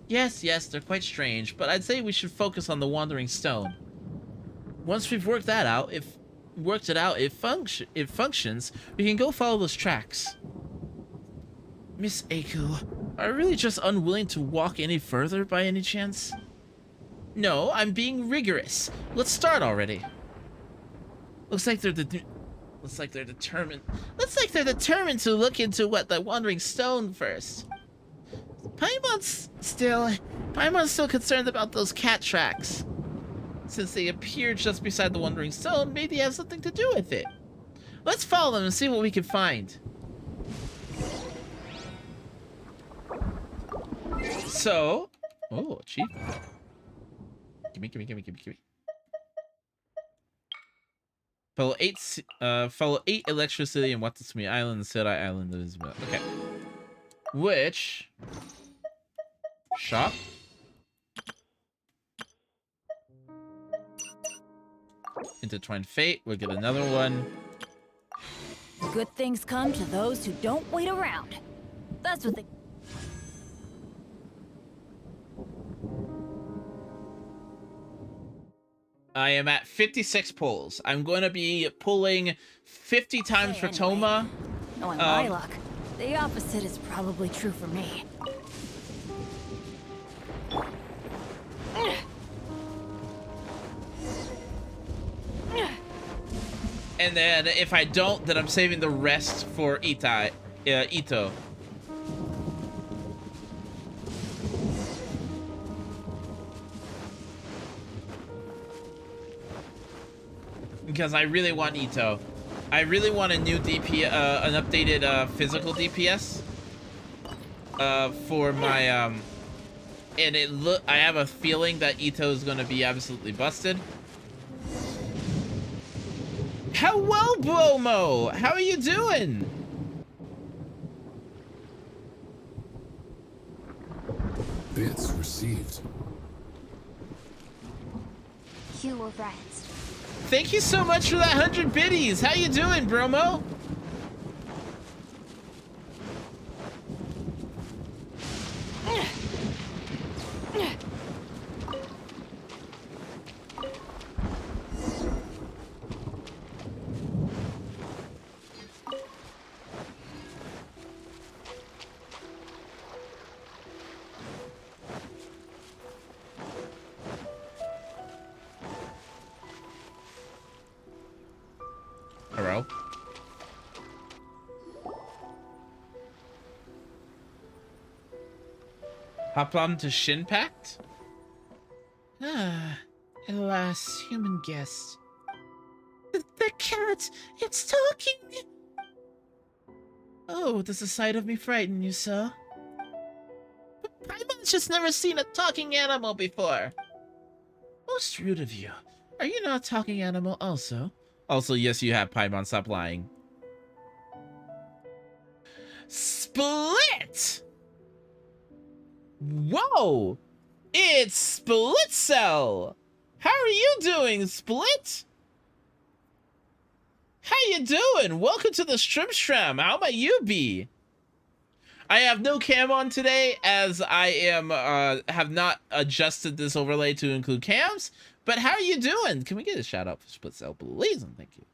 Speaker 1: Yes, they're quite strange, but I'd say we should focus on the wandering stone. Once we've worked it out, if it functions, we can go follow those tracks. Miss Aku, are you really just unwilling to walk any further by any chance? No, I'm being rigorous. Let's start already. Looks like they're determined to look into what the wandering stone first. Paimon's still concerned about those cat tracks. Since they appear just beside the wandering stone, maybe they have something to do with it. Let's follow them and see what we can find. So, oh, achievement. Gimme. Follow 8 electricity and Watatsumi Island and Serai Island. Okay. Which shop? Intertwined Fate. We'll get another one.
Speaker 5: Good things come to those who don't wait around. That's what they...
Speaker 1: I am at 56 pulls. I'm going to be pulling 50 times for Toma.
Speaker 5: Knowing my luck, the opposite is probably true for me.
Speaker 1: And then if I don't, then I'm saving the rest for Ito. Because I really want Ito. I really want a new an updated physical DPS for my and I have a feeling that Ito is going to be absolutely busted. Hello, Bromo! How are you doing?
Speaker 6: Bits received.
Speaker 5: You were right.
Speaker 1: Thank you so much for that 100 biddies. How you doing, Bromo? Hello? Hop on to Shin Pact? Ah, alas, human guest. The cat, it's talking! Oh, does the sight of me frighten you, sir? Paimon's just never seen a talking animal before. Most rude of you. Are you not a talking animal also? Also, yes, you have, Paimon. Stop lying. Split! Whoa! It's Split Cell! How are you doing, Split? How you doing? Welcome to the Shrimp. How might you be? I have no cam on today, as I am have not adjusted this overlay to include cams. But how are you doing? Can we get a shout out for Split Cell, please? And thank you.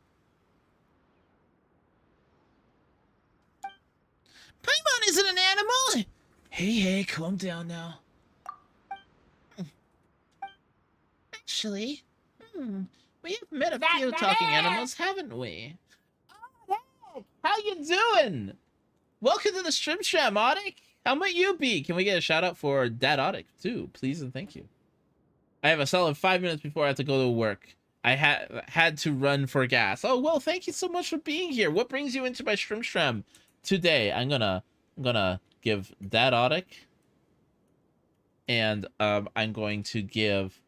Speaker 1: Paimon isn't an animal! Hey, calm down now. Actually, we have met a few talking animals, haven't we? Oh, how you doing? Welcome to the Shrimp, Otic. How might you be? Can we get a shout out for Dad Otic, too? Please and thank you. I have a solid 5 minutes before I have to go to work. I had to run for gas. Oh, well, thank you so much for being here. What brings you into my Shrimp today? I'm gonna give that Audic, and I'm going to give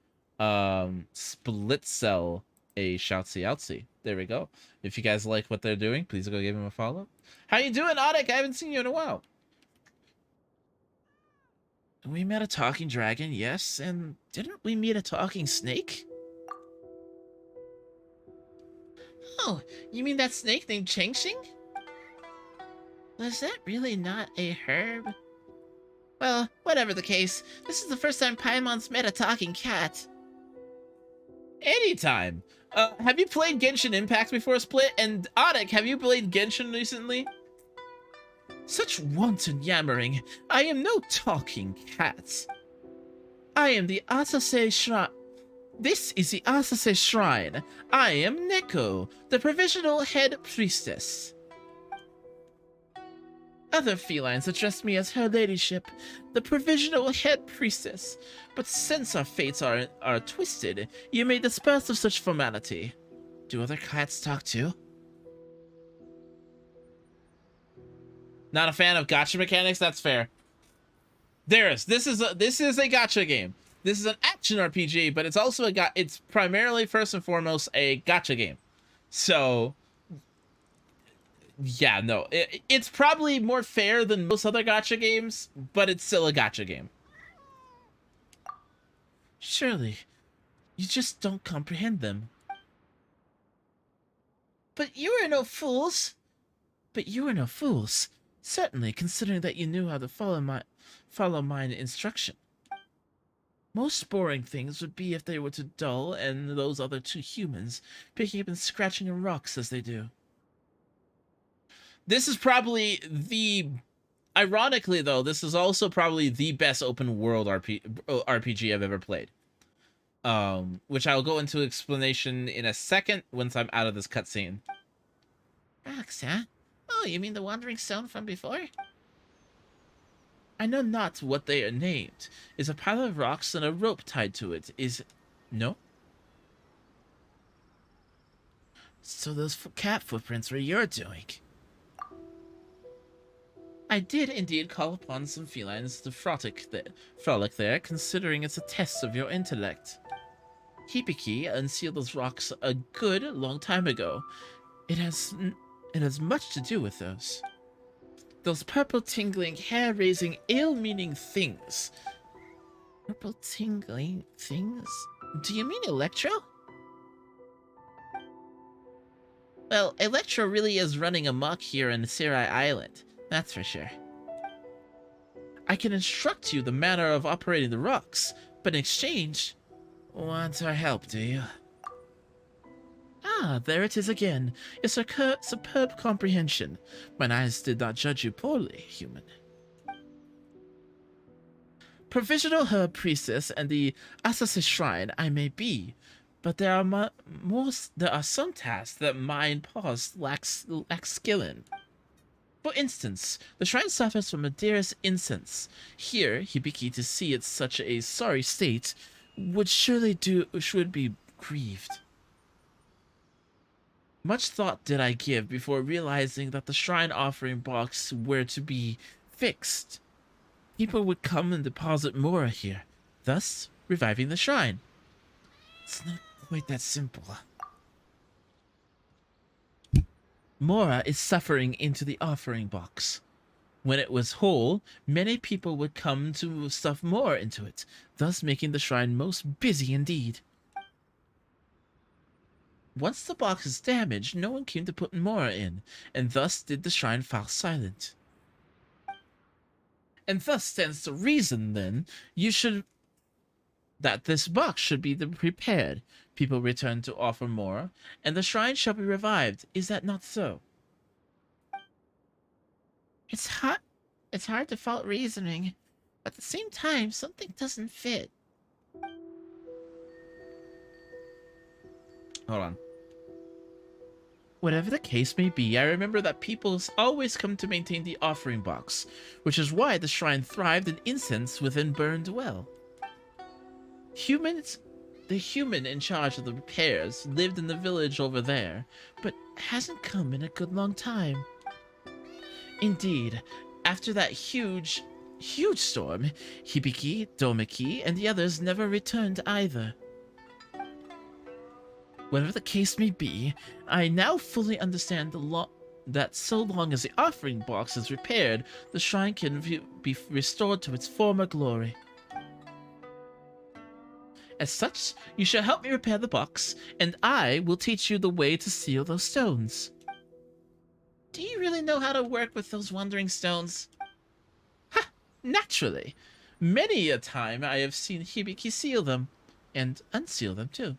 Speaker 1: Split Cell a shoutsy outsy. There we go. If you guys like what they're doing, please go give him a follow. How you doing, Audic? I haven't seen you in a while. We met a talking dragon, yes, and didn't we meet a talking snake? Oh, you mean that snake named Changxing? Was that really not a herb? Well, whatever the case, this is the first time Paimon's met a talking cat. Anytime. Have you played Genshin Impact before, Split? And Audic, have you played Genshin recently? Such wanton yammering. I am no talking cat. I am the Asase Shrine. This is the Asase Shrine. I am Neko, the provisional head priestess. Other felines address me as Her Ladyship, the provisional head priestess, but since our fates are twisted, you may dispense of such formality. Do other cats talk too? Not a fan of gacha mechanics? That's fair. This is a gacha game. This is an action RPG, but it's also it's primarily first and foremost a gacha game. So yeah, no, it's probably more fair than most other gacha games, but it's still a gacha game. Surely, you just don't comprehend them. But you are no fools. Certainly, considering that you knew how to follow my instruction. Most boring things would be if they were too dull and those other two humans picking up and scratching on rocks as they do. This is probably ironically though, this is also probably the best open world RPG I've ever played. Which I'll go into explanation in a second once I'm out of this cutscene. Rocks, huh? Oh, you mean the Wandering Stone from before? I know not what they are named. Is a pile of rocks and a rope tied to it. No? So those cat footprints were your doing. I did indeed call upon some felines to frolic there, considering it's a test of your intellect. Hibiki unsealed those rocks a good long time ago. It has much to do with those. Those purple tingling, hair-raising, ill-meaning things. Purple tingling things? Do you mean Electro? Well, Electro really is running amok here in Serai Island. That's for sure. I can instruct you the manner of operating the rocks, but in exchange, want our help, do you? Ah, there it is again. Your superb comprehension. Mine eyes did not judge you poorly, human. Provisional herb priestess and the Asase Shrine I may be, but there are some tasks that mine paws lacks skill in. For instance, the shrine suffers from a dearest incense. Here, Hibiki to see it such a sorry state should be grieved. Much thought did I give before realizing that the shrine offering box were to be fixed. People would come and deposit Mora here, thus reviving the shrine. It's not quite that simple. Mora is suffering into the offering box. When it was whole, many people would come to stuff more into it, thus making the shrine most busy indeed. Once the box is damaged, no one came to put Mora in, and thus did the shrine fall silent. And thus stands to reason, then, that this box should be prepared. People return to offer Mora, and the shrine shall be revived. Is that not so? It's hard to fault reasoning, but at the same time, something doesn't fit. Hold on. Whatever the case may be, I remember that people always come to maintain the offering box, which is why the shrine thrived in incense within burned well. The human in charge of the repairs lived in the village over there, but hasn't come in a good long time. Indeed, after that huge storm, Hibiki, Domiki, and the others never returned either. Whatever the case may be, I now fully understand that so long as the offering box is repaired, the shrine can be restored to its former glory. As such, you shall help me repair the box, and I will teach you the way to seal those stones. Do you really know how to work with those wandering stones? Ha! Naturally. Many a time I have seen Hibiki seal them, and unseal them too.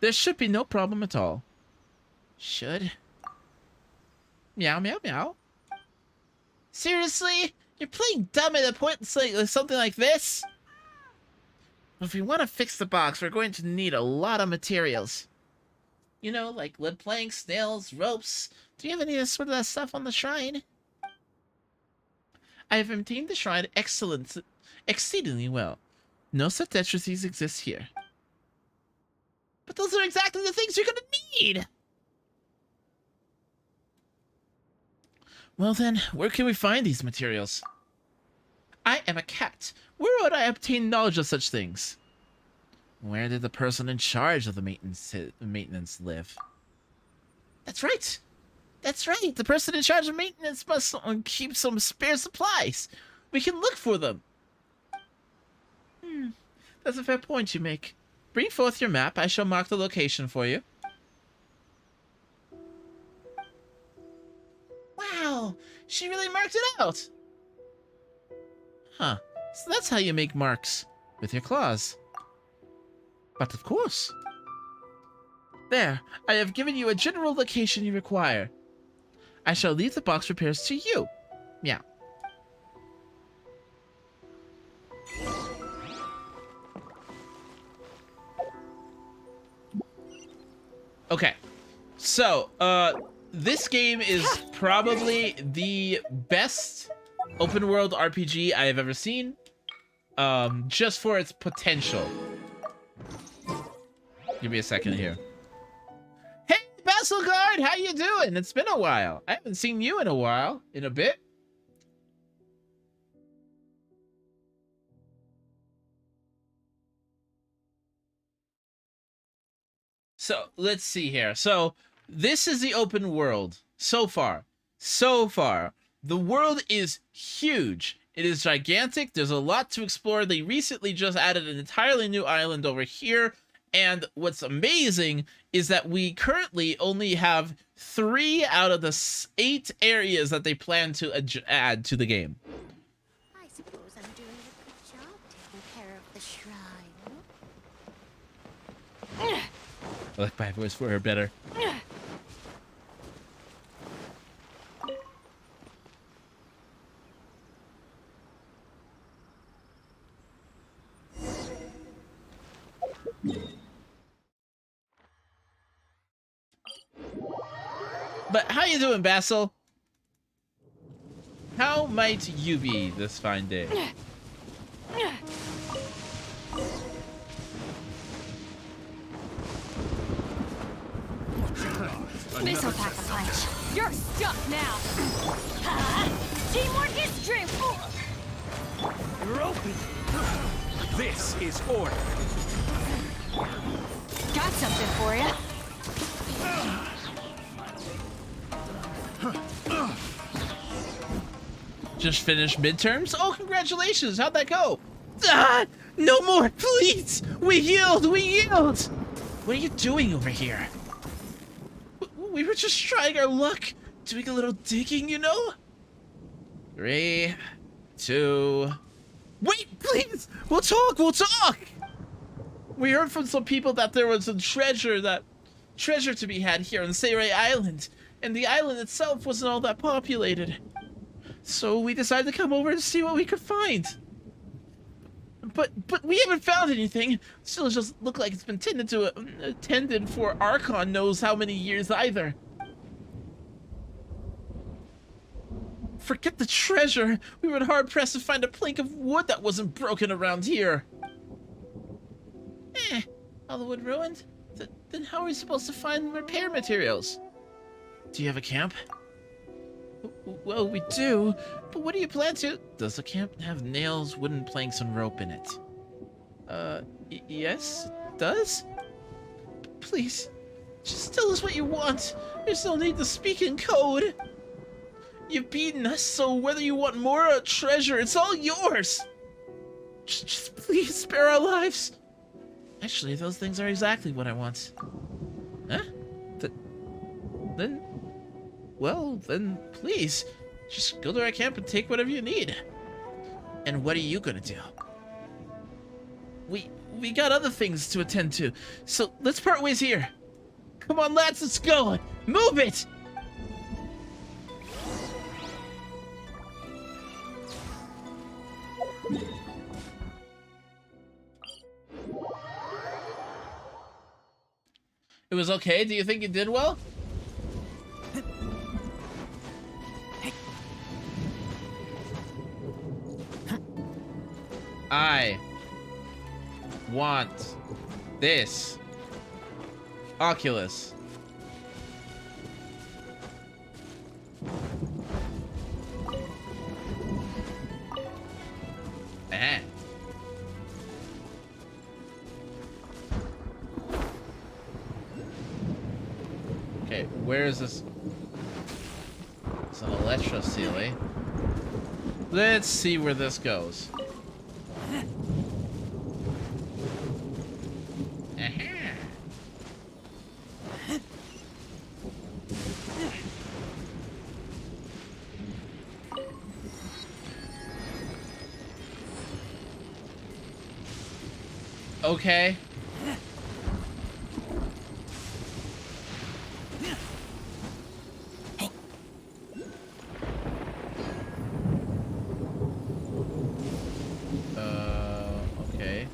Speaker 1: There should be no problem at all. Should? Meow, meow, meow. Seriously? You're playing dumb at a point like something like this? If we want to fix the box, we're going to need a lot of materials. You know, like lead planks, nails, ropes. Do you have any of that stuff on the shrine? I have maintained the shrine exceedingly well. No such detritus exists here. But those are exactly the things you're gonna need! Well then, where can we find these materials? I am a cat. Where would I obtain knowledge of such things? Where did the person in charge of the maintenance live? That's right! That's right! The person in charge of maintenance must keep some spare supplies. We can look for them. That's a fair point you make. Bring forth your map. I shall mark the location for you. Wow! She really marked it out! Huh. So that's how you make marks. With your claws. But of course. There. I have given you a general location you require. I shall leave the box repairs to you. Meow. Okay. So, this game is probably the best open world RPG I have ever seen. Just for its potential. Give me a second here. Hey, Basselgard, how you doing? It's been a while. I haven't seen you in a while. In a bit. So, let's see here. So, this is the open world. So far. So far. The world is huge. It is gigantic. There's a lot to explore. They recently just added an entirely new island over here. And what's amazing is that we currently only have 3 out of the 8 areas that they plan to add to the game.
Speaker 2: I suppose I'm doing a good job taking care of the shrine.
Speaker 1: I like my voice for her better. But how you doing, Basil? How might you be this fine day?
Speaker 2: This'll pack a punch. You're stuck now. Teamwork is strength.
Speaker 3: You're open. This is order.
Speaker 2: Got something for you.
Speaker 1: Just finished midterms? Oh, congratulations! How'd that go? Ah! No more, please! We yield! We yield! What are you doing over here? We were just trying our luck, doing a little digging, you know? 3, 2... Wait, please! We'll talk! We'll talk! We heard from some people that there was a treasure to be had here on Seirai Island, and the island itself wasn't all that populated. So we decided to come over and see what we could find. But we haven't found anything. Still just look like it's been tended for Archon knows how many years either. Forget the treasure. We were hard pressed to find a plank of wood that wasn't broken around here. All the wood ruined? Then how are we supposed to find repair materials? Do you have a camp? Well, we do, but what do you plan to? Does the camp have nails, wooden planks, and rope in it? Yes, it does? Please, just tell us what you want. There's no need to speak in code. You've beaten us, so whether you want more or treasure, it's all yours. Just please spare our lives. Actually, those things are exactly what I want. Huh? Then please, just go to our camp and take whatever you need. And what are you gonna do? We got other things to attend to, so let's part ways here. Come on, lads, let's go. Move it! It was okay? Do you think you did well? I want this Oculus. Eh. Okay, where is this? It's an electro ceiling. Let's see where this goes. Okay. Okay.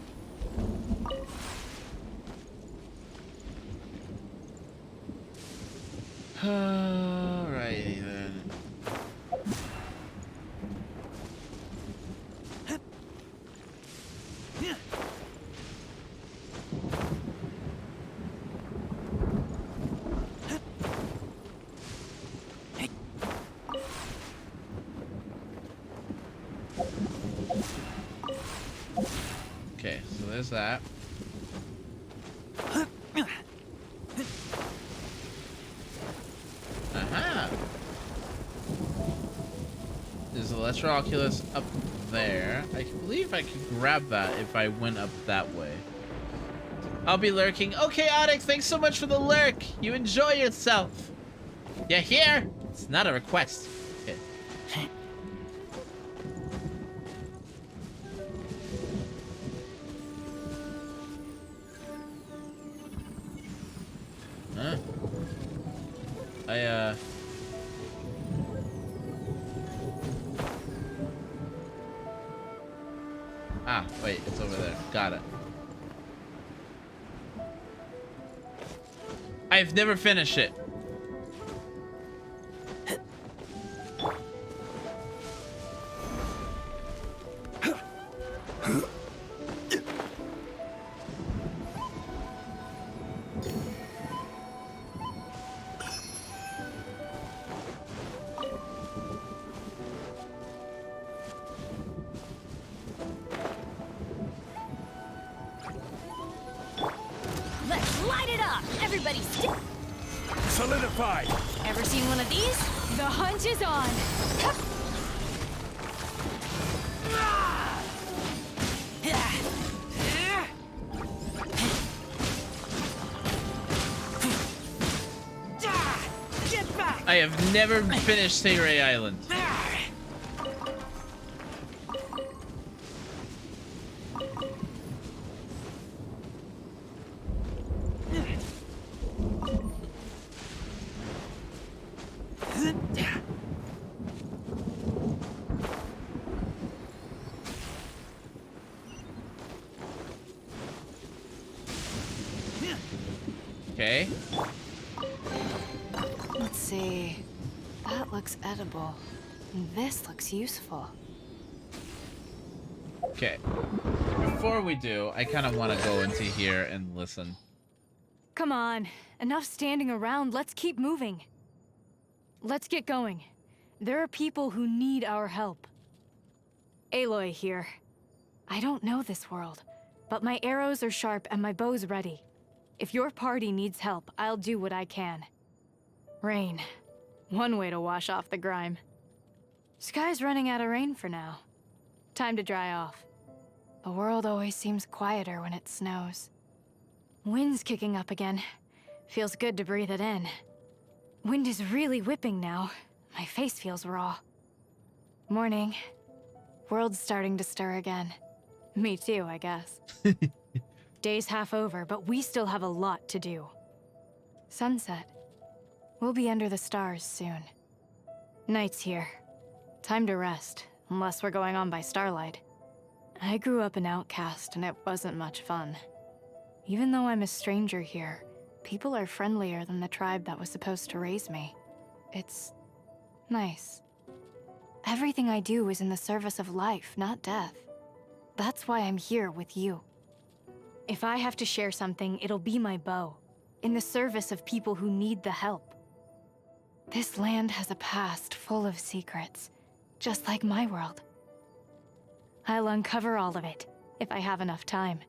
Speaker 1: Alrighty then. Okay, so there's that. Aha! There's Electro Oculus up there. I believe I could grab that if I went up that way. I'll be lurking. Okay, Onyx, thanks so much for the lurk. You enjoy yourself. You hear? It's not a request. Okay. Huh? Ah, wait, it's over there. Got it. I've never finished it.
Speaker 5: Let's light it up! Everybody
Speaker 3: Solidified.
Speaker 2: Ever seen one of these?
Speaker 5: The hunt is on!
Speaker 3: Get back.
Speaker 1: I have never finished Sayray Island. Okay.
Speaker 2: Let's see. That looks edible. This looks useful.
Speaker 1: Okay. before we do, I kind of want to go into here and listen.
Speaker 5: Come on. Enough standing around. Let's keep moving. Let's get going. There are people who need our help. Aloy here. I don't know this world, but my arrows are sharp and my bow's ready. If your party needs help, I'll do what I can. Rain. One way to wash off the grime. Sky's running out of rain for now. Time to dry off. The world always seems quieter when it snows. Wind's kicking up again. Feels good to breathe it in. Wind is really whipping now. My face feels raw. Morning. World's starting to stir again. Me too, I guess. Day's half over, but we still have a lot to do. Sunset. We'll be under the stars soon. Night's here. Time to rest, unless we're going on by starlight. I grew up an outcast, and it wasn't much fun. Even though I'm a stranger here, people are friendlier than the tribe that was supposed to raise me. It's nice. Everything I do is in the service of life, not death. That's why I'm here with you. If I have to share something, it'll be my bow, in the service of people who need the help. This land has a past full of secrets, just like my world. I'll uncover all of it, if I have enough time.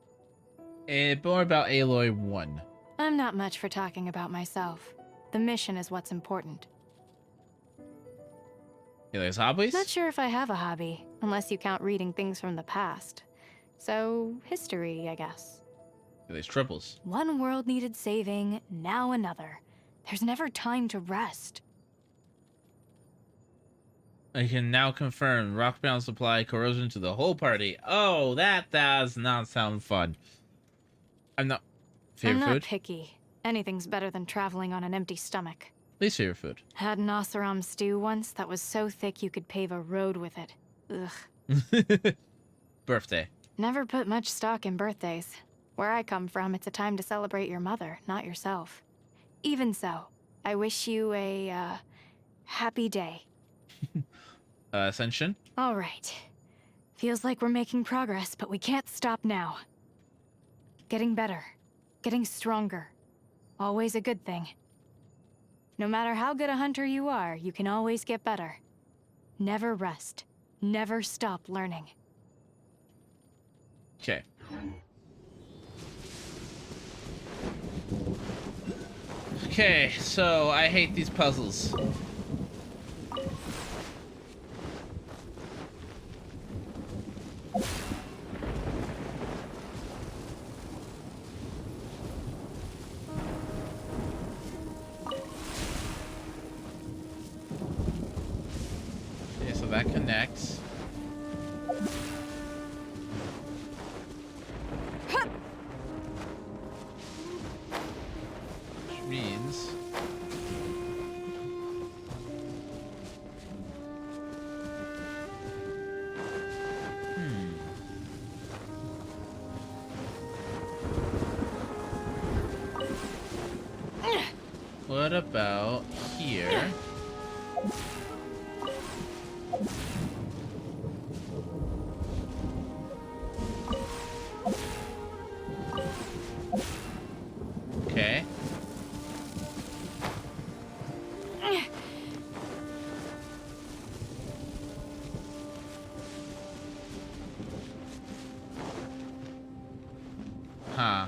Speaker 1: More about Aloy 1.
Speaker 5: I'm not much for talking about myself. The mission is what's important.
Speaker 1: Aloy's hobbies?
Speaker 5: Not sure if I have a hobby, unless you count reading things from the past. So, history, I guess.
Speaker 1: Aloy's triples.
Speaker 5: One world needed saving, now another. There's never time to rest.
Speaker 1: I can now confirm rock bound supply corrosion to the whole party. Oh, that does not sound fun. I'm not... Favorite
Speaker 5: I'm not
Speaker 1: food?
Speaker 5: picky. Anything's better than traveling on an empty stomach.
Speaker 1: Least favorite food.
Speaker 5: Had an Oseram stew once that was so thick you could pave a road with it. Ugh.
Speaker 1: Birthday.
Speaker 5: Never put much stock in birthdays. Where I come from, it's a time to celebrate your mother, not yourself. Even so, I wish you a, happy day.
Speaker 1: Ascension.
Speaker 5: All right. Feels like we're making progress, but we can't stop now. Getting better. Getting stronger. Always a good thing. No matter how good a hunter you are, you can always get better. Never rest. Never stop learning.
Speaker 1: Okay. Okay, so I hate these puzzles. Okay, so that connects. Which means... What about here? Okay. Huh.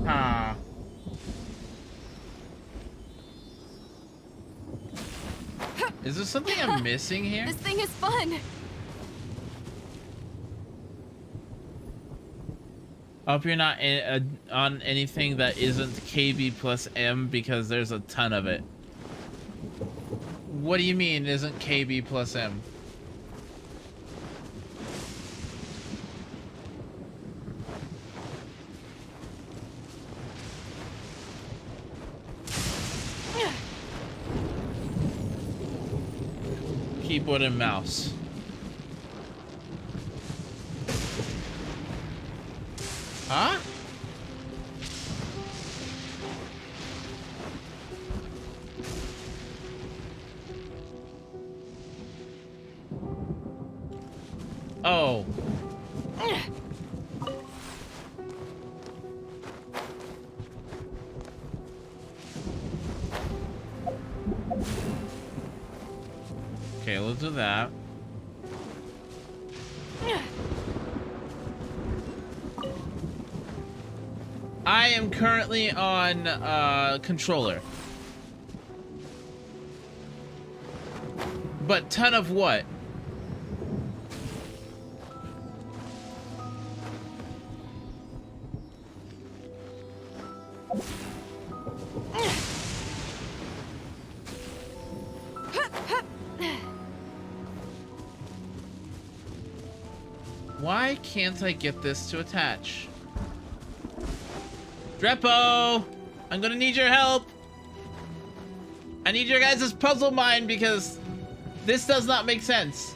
Speaker 1: Huh. Is there something I'm missing here?
Speaker 5: This thing is fun!
Speaker 1: I hope you're not on anything that isn't KB plus M because there's a ton of it. What do you mean isn't KB plus M? keyboard and mouse. Huh? Oh. Okay, let's do that. I am currently on controller. But ton of what? Why can't I get this to attach? Drepo! I'm gonna need your help! I need your guys' puzzle mind because this does not make sense.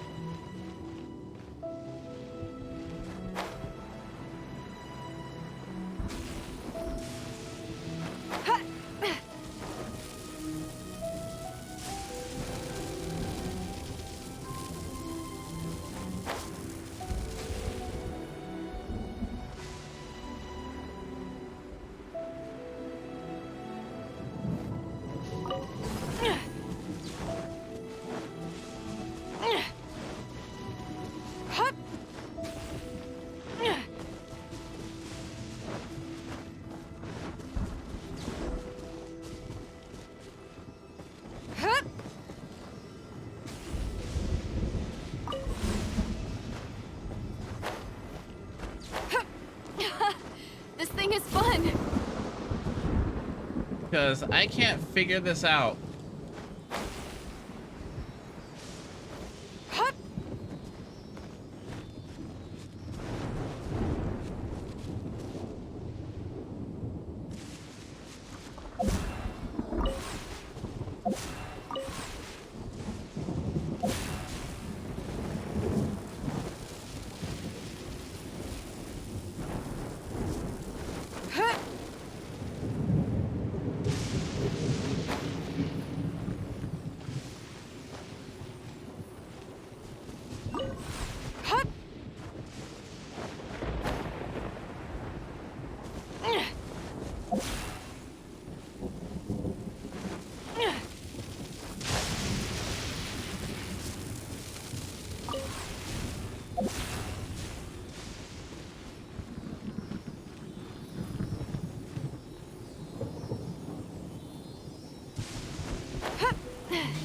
Speaker 5: This thing is fun.
Speaker 1: Because I can't figure this out.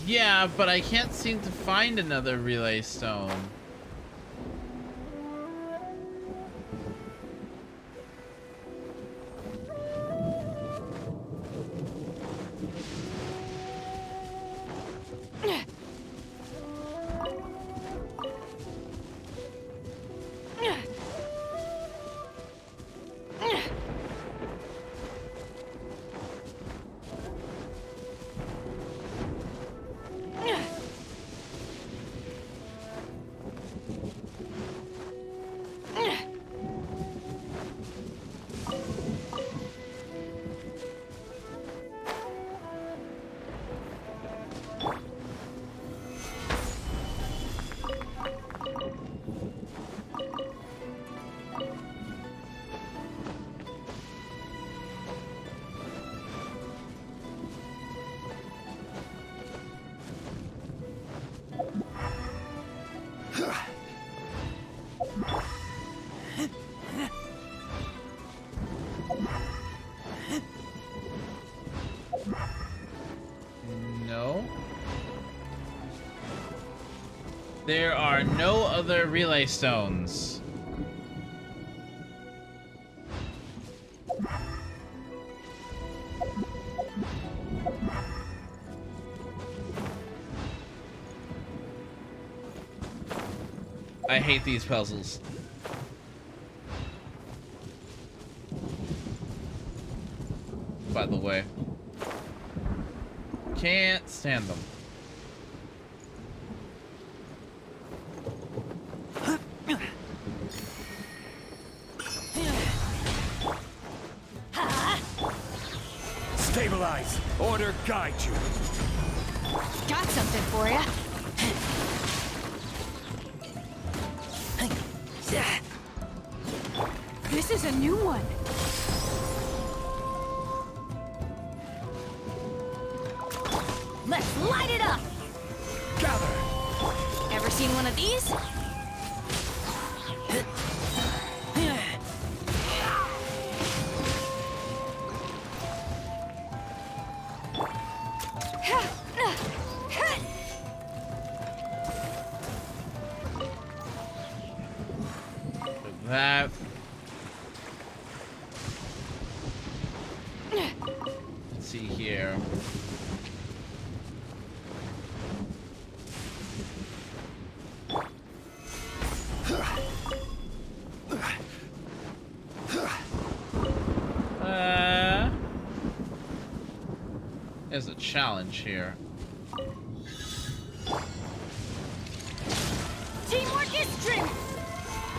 Speaker 1: Yeah, but I can't seem to find another relay stone. There are no other relay stones. I hate these puzzles. By the way. Can't stand them.
Speaker 3: Stabilize. Order guide you.
Speaker 5: Got something for ya. This is a new one.
Speaker 2: Let's light it up!
Speaker 3: Gather.
Speaker 2: Ever seen one of these?
Speaker 1: That. Let's see here. There's a challenge here.
Speaker 2: Teamwork is strength!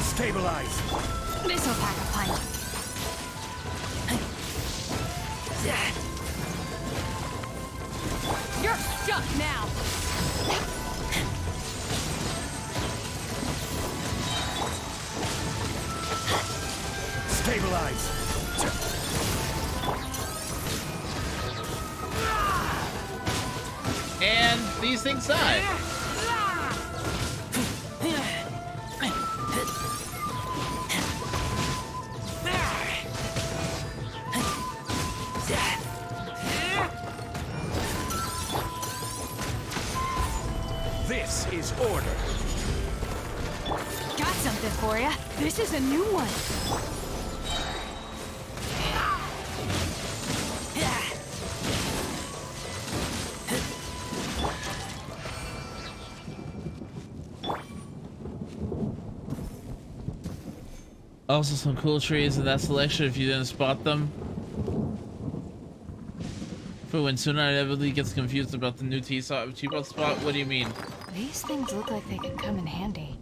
Speaker 3: Stabilize.
Speaker 2: This'll pack a punch.
Speaker 5: You're stuck now.
Speaker 3: Stabilize.
Speaker 1: And these things die.
Speaker 3: This is order.
Speaker 5: Got something for ya. This is a new one.
Speaker 1: Also some cool trees in that selection if you didn't spot them. For when Suna inevitably gets confused about the new T-spot spot, what do you mean?
Speaker 5: These things look like they could come in handy.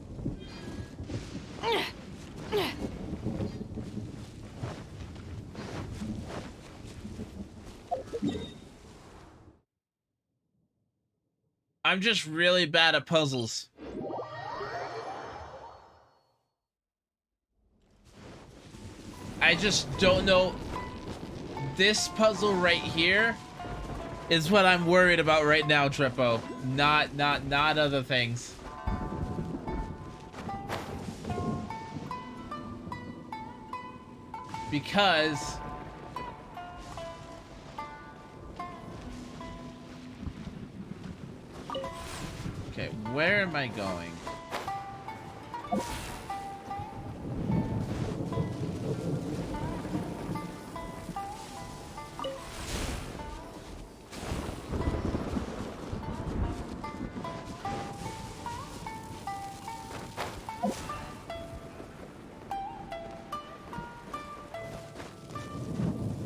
Speaker 1: I'm just really bad at puzzles. I just don't know. This puzzle right here is what I'm worried about right now, Trippo. Not other things. Because okay, where am I going?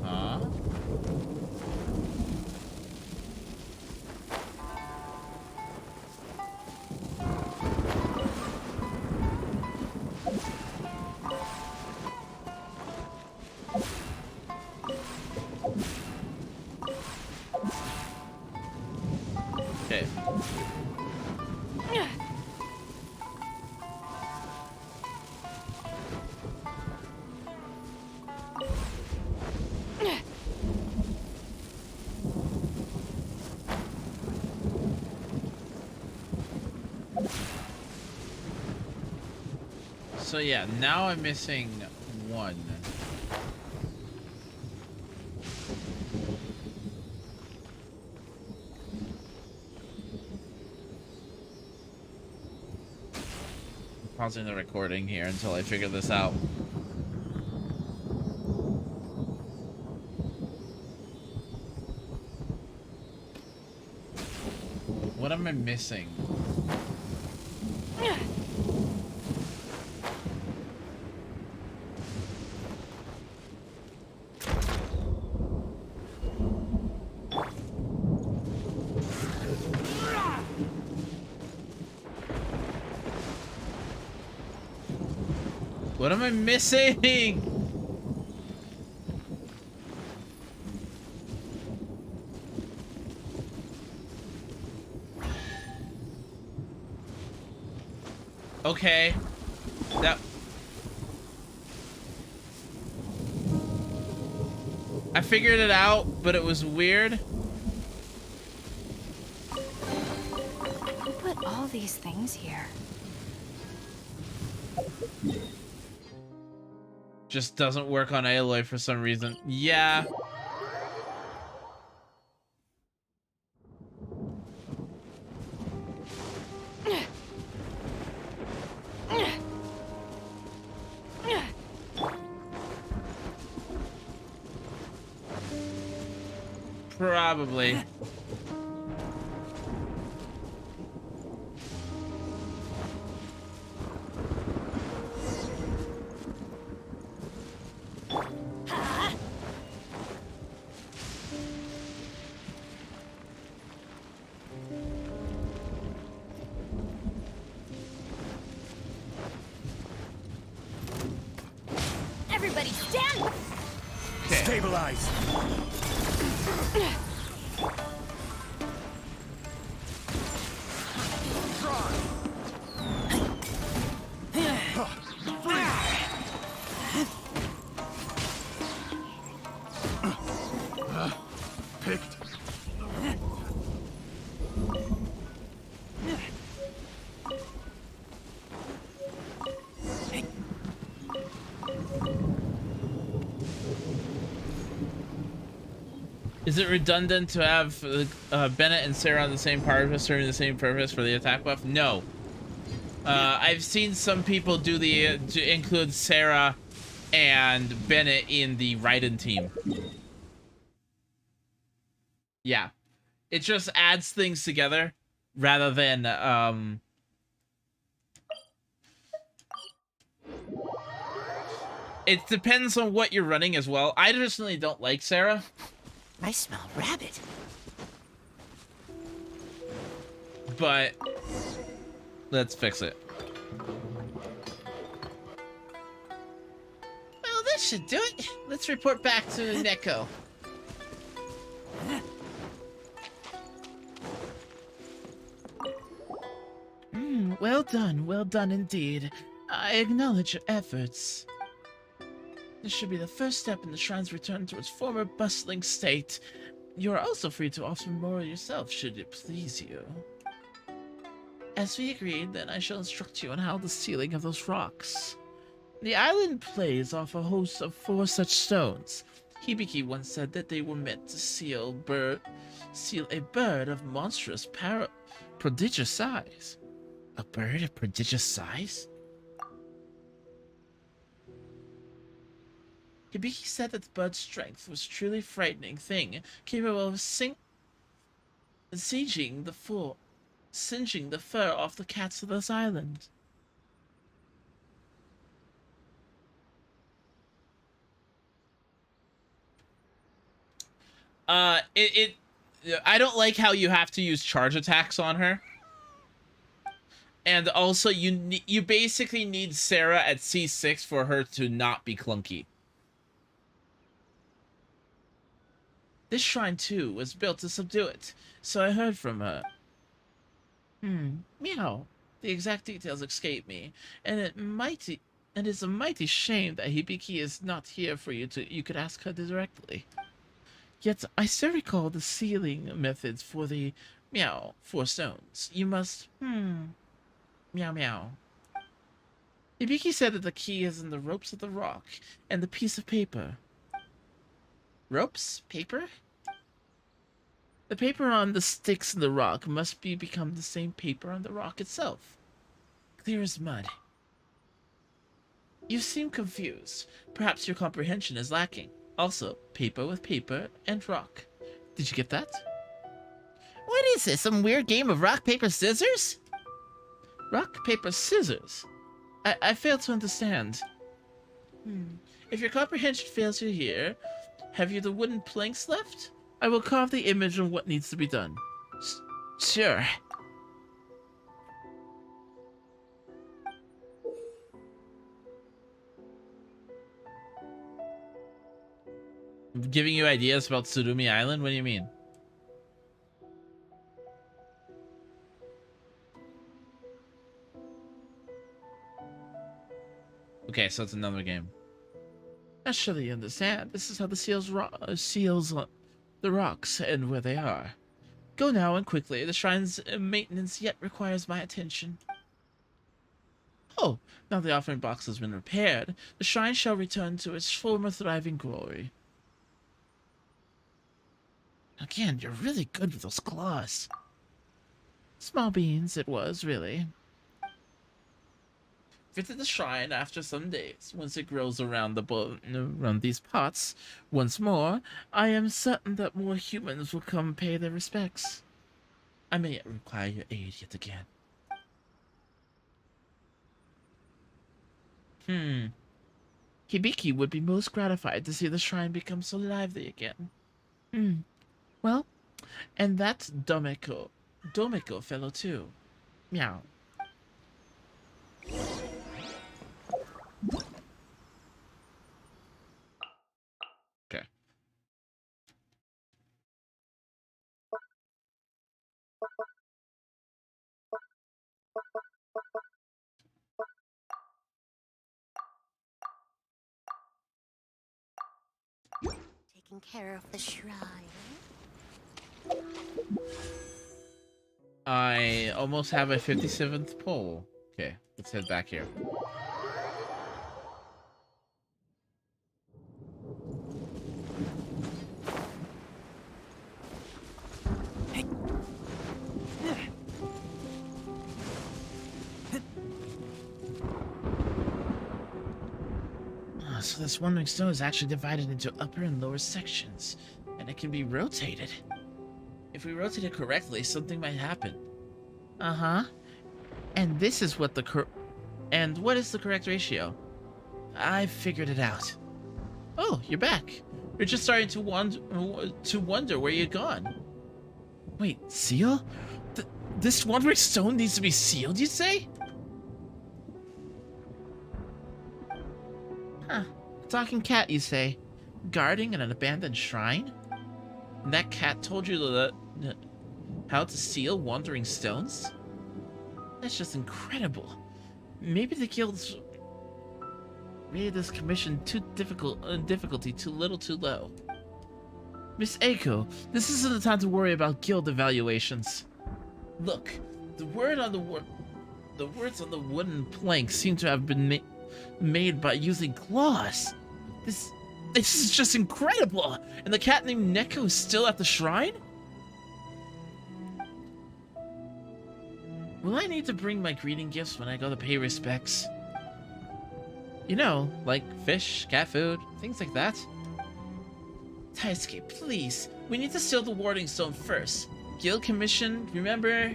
Speaker 1: Huh? Okay. So yeah, now I'm missing one. Pausing the recording here until I figure this out. What am I missing? What am I missing? Okay. That... I figured it out, but it was weird.
Speaker 5: Who put all these things here?
Speaker 1: Just doesn't work on Aloy for some reason. Yeah. Probably.
Speaker 2: Everybody stand!
Speaker 1: Okay.
Speaker 3: Stabilize. Picked.
Speaker 1: Is it redundant to have Bennett and Sarah on the same purpose, serving the same purpose for the attack buff? No. I've seen some people do to include Sarah and Bennett in the Raiden team. Yeah. It just adds things together rather than, it depends on what you're running as well. I personally don't like Sarah.
Speaker 7: I smell rabbit.
Speaker 1: But let's fix it.
Speaker 7: Well, this should do it. Let's report back to Neko. Well done indeed. I acknowledge your efforts. This should be the first step in the shrine's return to its former bustling state. You are also free to offer more yourself, should it please you. As we agreed, then I shall instruct you on how the sealing of those rocks. The island plays off a host of 4 such stones. Hibiki once said that they were meant to seal a bird of monstrous prodigious size. A bird of prodigious size? Hibiki said that the bird's strength was a truly frightening thing, capable of singeing the fur off the cats of this island. I don't like how you have to use charge attacks on her. And also, you basically need Sarah at C6 for her to not be clunky. This shrine, too, was built to subdue it, so I heard from her. Meow. The exact details escape me, and it's a mighty shame that Hibiki is not here for you could ask her directly. Yet, I still recall the sealing methods for the 4 stones. You must, meow. Hibiki said that the key is in the ropes of the rock and the piece of paper. Ropes? Paper? The paper on the sticks in the rock must become the same paper on the rock itself. Clear as mud. You seem confused. Perhaps your comprehension is lacking. Also, paper with paper and rock. Did you get that? What is this, some weird game of rock, paper, scissors? Rock, paper, scissors? I fail to understand. If your comprehension fails you here, have you the wooden planks left? I will carve the image on what needs to be done. Sure. I'm giving you ideas about Tsurumi Island? What do you mean?
Speaker 1: Okay, so it's another game.
Speaker 7: I surely understand. This is how the seals the rocks and where they are. Go now and quickly. The shrine's maintenance yet requires my attention. Oh, now the offering box has been repaired, the shrine shall return to its former thriving glory. Again, you're really good with those claws. Small beans it was, really. Visit the shrine after some days. Once it grows around around these pots once more, I am certain that more humans will come pay their respects. I may yet require your aid yet again. Hibiki would be most gratified to see the shrine become so lively again. Well, and that's Domiko fellow too. Meow.
Speaker 1: Okay.
Speaker 2: Taking care of the shrine.
Speaker 1: I almost have a 57th pull. Okay, let's head back here.
Speaker 7: So this wandering stone is actually divided into upper and lower sections, and it can be rotated. If we rotate it correctly, something might happen. Uh-huh. And this is what what is the correct ratio? I've figured it out. Oh, you're back. You're just starting to wonder where you'd gone. Wait, seal? This wandering stone needs to be sealed, you say? Huh. Talking cat, you say? Guarding an abandoned shrine? And that cat told you how to seal wandering stones? That's just incredible. Maybe the guild's rated this commission difficulty too little too low. Miss Aiko, this isn't the time to worry about guild evaluations. Look, the words on the wooden plank seem to have been made by using claws. This is just incredible! And the cat named Neko is still at the shrine? Will I need to bring my greeting gifts when I go to pay respects? You know, like fish, cat food, things like that. Taisuke, please. We need to seal the warding stone first. Guild commission, remember?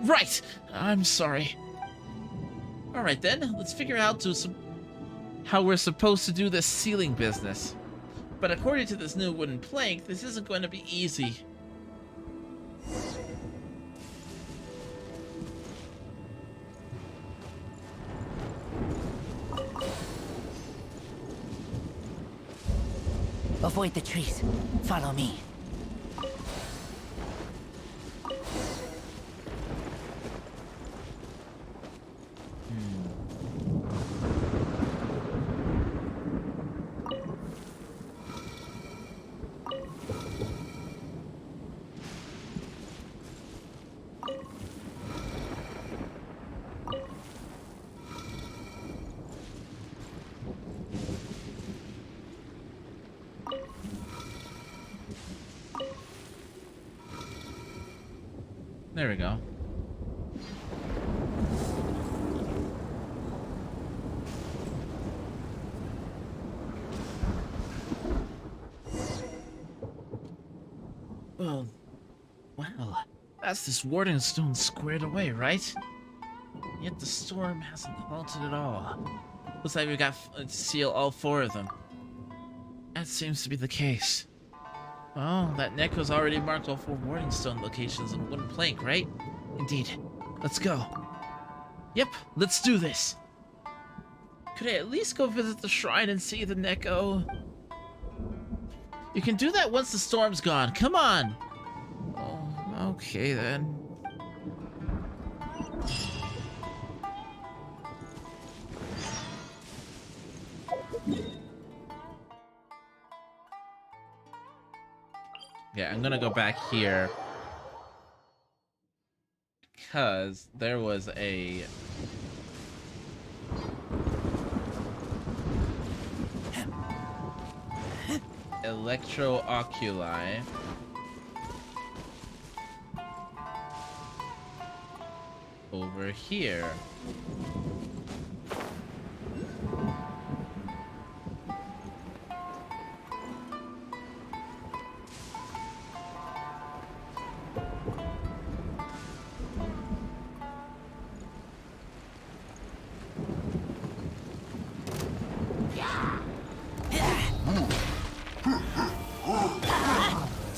Speaker 7: Right! I'm sorry. Alright then, let's figure out how we're supposed to do this sealing business. But according to this new wooden plank, this isn't going to be easy.
Speaker 8: Avoid the trees. Follow me.
Speaker 1: There we go.
Speaker 7: Well, that's this warding stone squared away, right? Yet the storm hasn't halted at all. Looks like we got to seal all 4 of them. That seems to be the case. Oh, that Neko's already marked all 4 warding stone locations in wooden plank, right? Indeed. Let's go. Yep, let's do this. Could I at least go visit the shrine and see the Neko? You can do that once the storm's gone. Come on! Oh, okay then.
Speaker 1: Okay, I'm gonna go back here. Because there was a... Electro-oculi. Over here.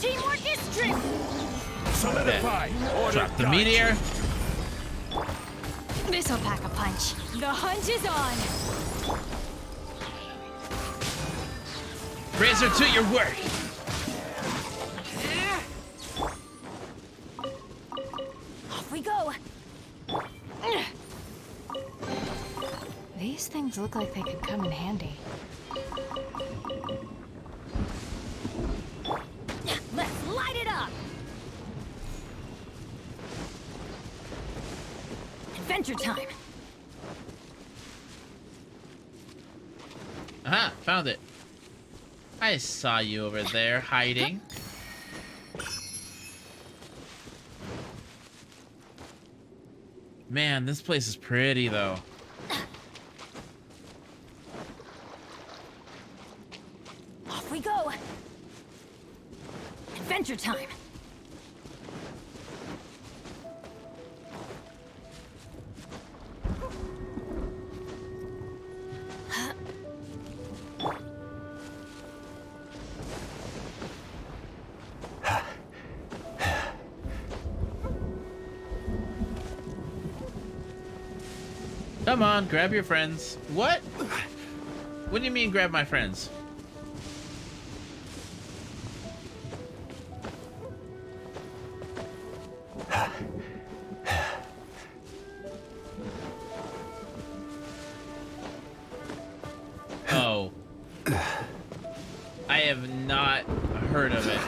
Speaker 2: Teamwork is strength.
Speaker 3: Solidify. Order
Speaker 1: Drop the
Speaker 3: guide
Speaker 1: meteor.
Speaker 2: This'll pack a punch.
Speaker 5: The hunt is on.
Speaker 1: Razor to your work.
Speaker 2: Off we go.
Speaker 5: These things look like they could come in handy.
Speaker 2: Let's light it up. Adventure time.
Speaker 1: Aha, found it. I saw you over there hiding. Man, this place is pretty though.
Speaker 2: Off we go. Adventure time.
Speaker 1: Come on, grab your friends. What? What do you mean grab my friends? Oh. I have not heard of it.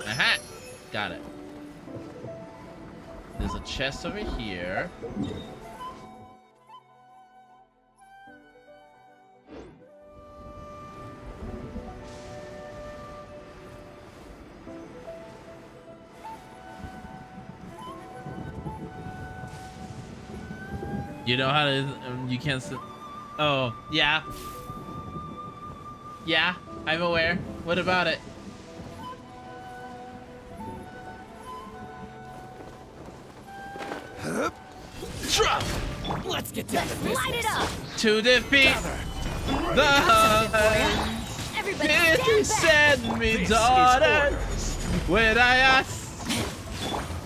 Speaker 1: Aha! Got it. There's a chest over here. You know how to... you can't... Oh, yeah. Yeah, I'm aware. What about it? Drop!
Speaker 3: Let's get down to business.
Speaker 2: Light it up.
Speaker 1: To defeat the Huns.
Speaker 2: Everybody
Speaker 1: Did
Speaker 2: stand
Speaker 1: you
Speaker 2: back.
Speaker 1: send me
Speaker 3: This is
Speaker 1: daughters
Speaker 3: order.
Speaker 1: when I asked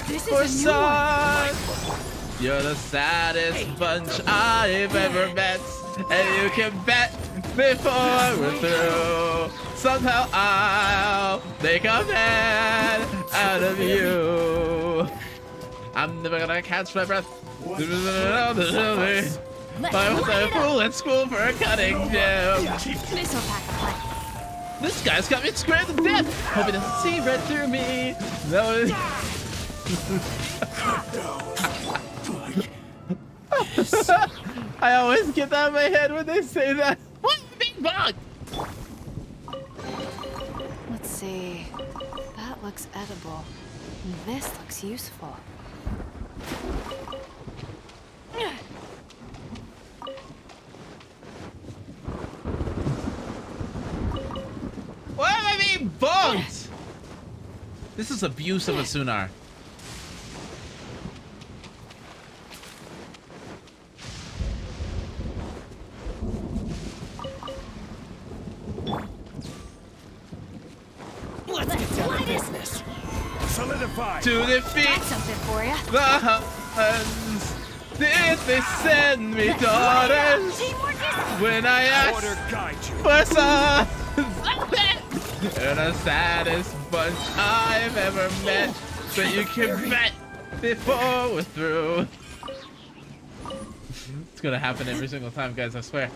Speaker 5: This
Speaker 1: for
Speaker 5: is a new one.
Speaker 1: sons? You're the saddest bunch I've ever met, and you can bet before we're through, somehow I'll make a man out of you. I'm never gonna catch my breath. I was a fool at school for a cutting gem.
Speaker 2: This'll pack a punch.
Speaker 1: This guy's got me scared to death. Hope he doesn't see right through me. No. I always get that in my head when they say that. What? Big bug!
Speaker 5: Let's see. That looks edible. This looks useful.
Speaker 1: Why am I being bugged? This is abuse of a Sunar.
Speaker 3: Let's get down to business. Solidify.
Speaker 1: To defeat
Speaker 2: Got something for you.
Speaker 1: the Huns, did they send me daughters
Speaker 2: Teamwork is
Speaker 1: when I asked
Speaker 3: Order guide you.
Speaker 1: for sons? They're the saddest bunch I've ever met, but you can bet before we're through. It's gonna happen every single time, guys, I swear.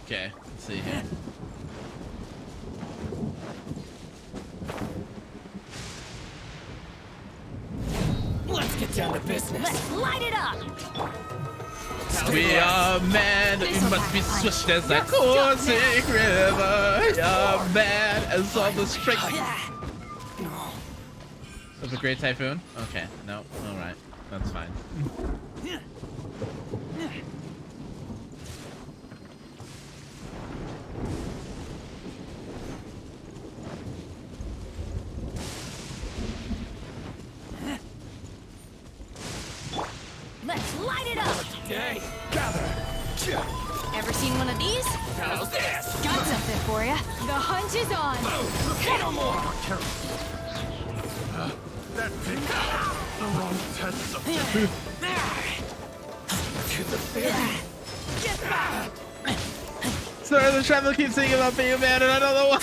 Speaker 1: Okay, let's see here.
Speaker 3: Let's get down to business.
Speaker 2: Let's light it up!
Speaker 1: We are men, we must be swift as a coursing river. We are men as all the strength of a great typhoon. Okay, no, alright, that's fine.
Speaker 2: Let's light it up!
Speaker 3: Okay, gather.
Speaker 2: Ever seen one of these?
Speaker 3: How's this?
Speaker 5: Got something for you. The hunt is on.
Speaker 3: No more. That thing. The wrong test subject. To the ferry. Get back.
Speaker 1: Sorry, the traveler keeps thinking about being a man, and I don't know why.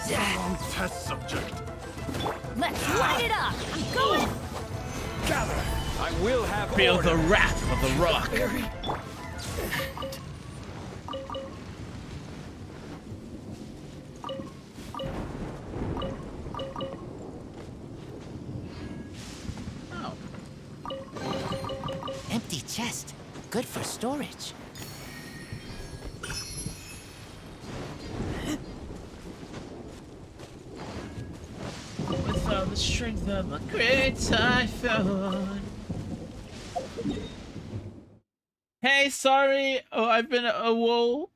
Speaker 3: The wrong test subject.
Speaker 2: Let's light it up! Go in!
Speaker 3: Gather.
Speaker 4: I will have
Speaker 1: Feel
Speaker 4: order.
Speaker 1: the wrath of the rock.
Speaker 3: Ferry.
Speaker 1: Oh.
Speaker 8: Empty chest. Good for storage.
Speaker 7: With all the strength of a great typhoon.
Speaker 1: Hey, sorry. Oh, I've been AWOL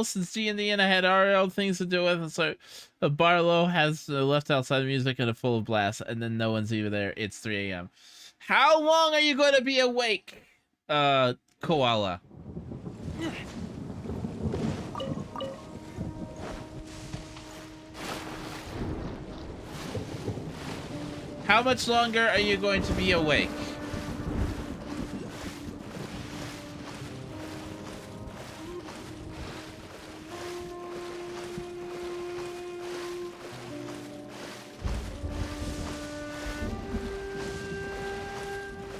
Speaker 1: since D&D, and I had RL things to do with, and so Barlow has left outside the music and a full of blast, and then no one's even there. It's 3 a.m. How long are you going to be awake, Koala? How much longer are you going to be awake?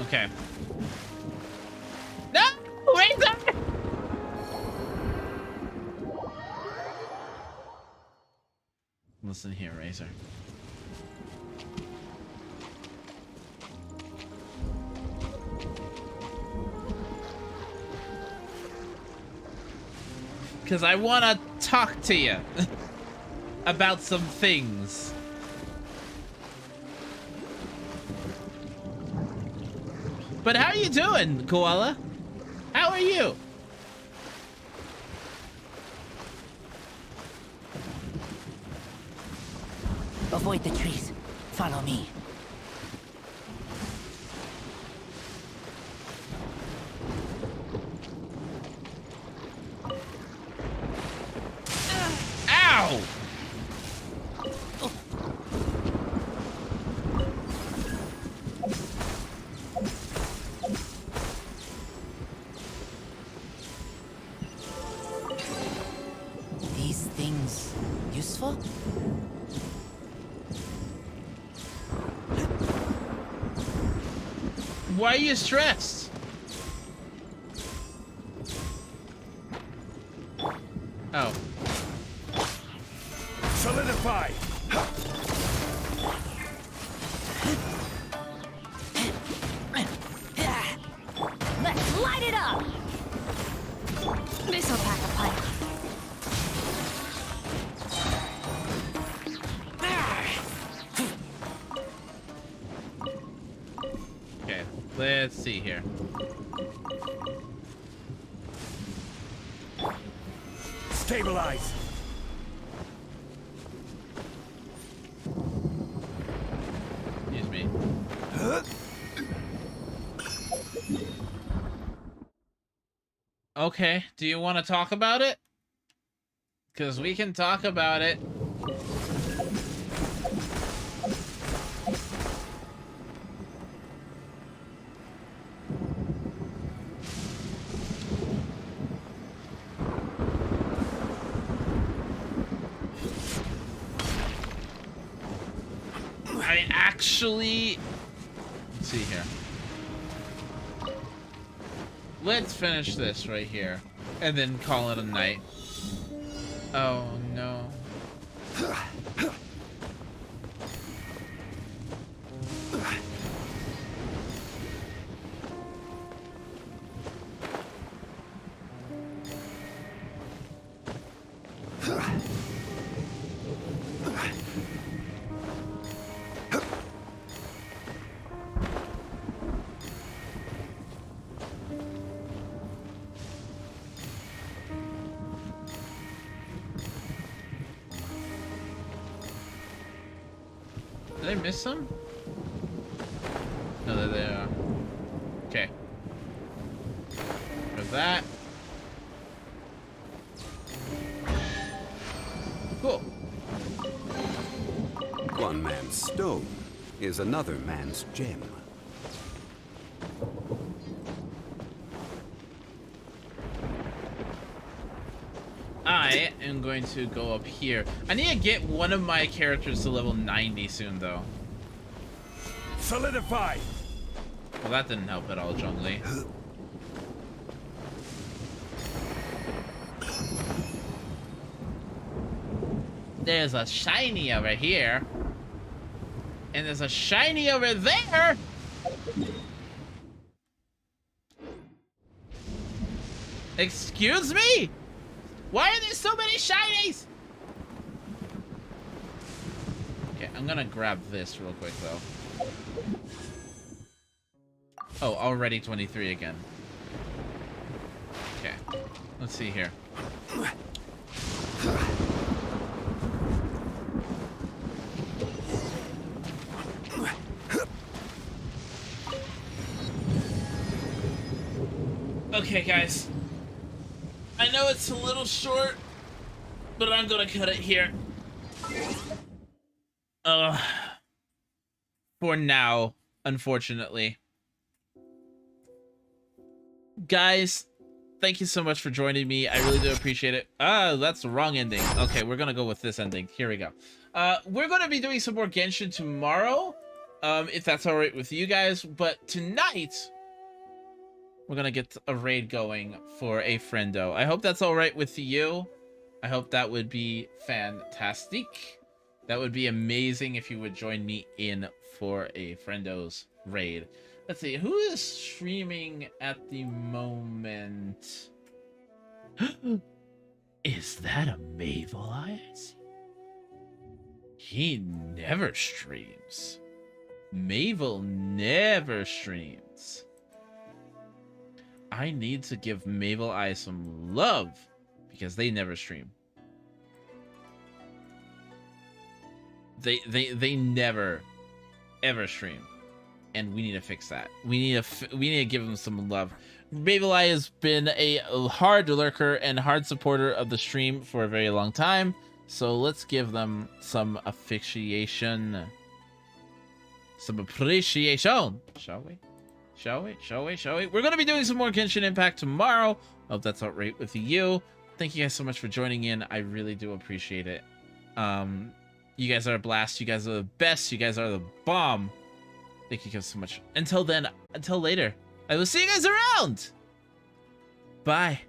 Speaker 1: Okay. No! Wait there! Listen here, Razor. Because I want to talk to you about some things. But how are you doing, Koala? How are you?
Speaker 8: Avoid the trees. Follow me.
Speaker 1: Ow!
Speaker 8: These things useful?
Speaker 1: Why are you stressed? Oh.
Speaker 3: Solidify.
Speaker 2: Let's light it up! This'll pack a punch.
Speaker 1: Okay, let's see here.
Speaker 3: Stabilize.
Speaker 1: Excuse me. Okay, do you want to talk about it? Because we can talk about it. I actually... Let's see here. Let's finish this right here. And then call it a night. Oh, no. Did I miss some? No, they are. Okay. For that. Cool.
Speaker 4: One man's stone is another man's gem.
Speaker 1: I am going to go up here. I need to get one of my characters to level 90 soon, though.
Speaker 3: Solidify!
Speaker 1: Well, that didn't help at all, Zhongli. There's a shiny over here. And there's a shiny over there! Excuse me? Why are there so many shinies? Okay, I'm gonna grab this real quick, though. Oh, already 23 again. Okay, let's see here. Okay, guys. I know it's a little short, but I'm gonna cut it here. For now, unfortunately. Guys, thank you so much for joining me. I really do appreciate it. Ah, that's the wrong ending. Okay, we're gonna go with this ending. Here we go. We're gonna be doing some more Genshin tomorrow, if that's all right with you guys. But tonight, we're gonna get a raid going for a friendo. I hope that's all right with you. I hope that would be fantastic. That would be amazing if you would join me in for a friendo's raid. Let's see, who is streaming at the moment? Is that a Mabel Eyes? He never streams. Mabel never streams. I need to give Mabel Eye some love because they never stream. They never ever stream, and we need to fix that. We need to give them some love. Mabel Eye has been a hard lurker and hard supporter of the stream for a very long time, so let's give them some appreciation, shall we? Shall we? We're going to be doing some more Genshin Impact tomorrow. Hope that's all right with you. Thank you guys so much for joining in. I really do appreciate it. You guys are a blast. You guys are the best. You guys are the bomb. Thank you guys so much. Until then, until later, I will see you guys around. Bye.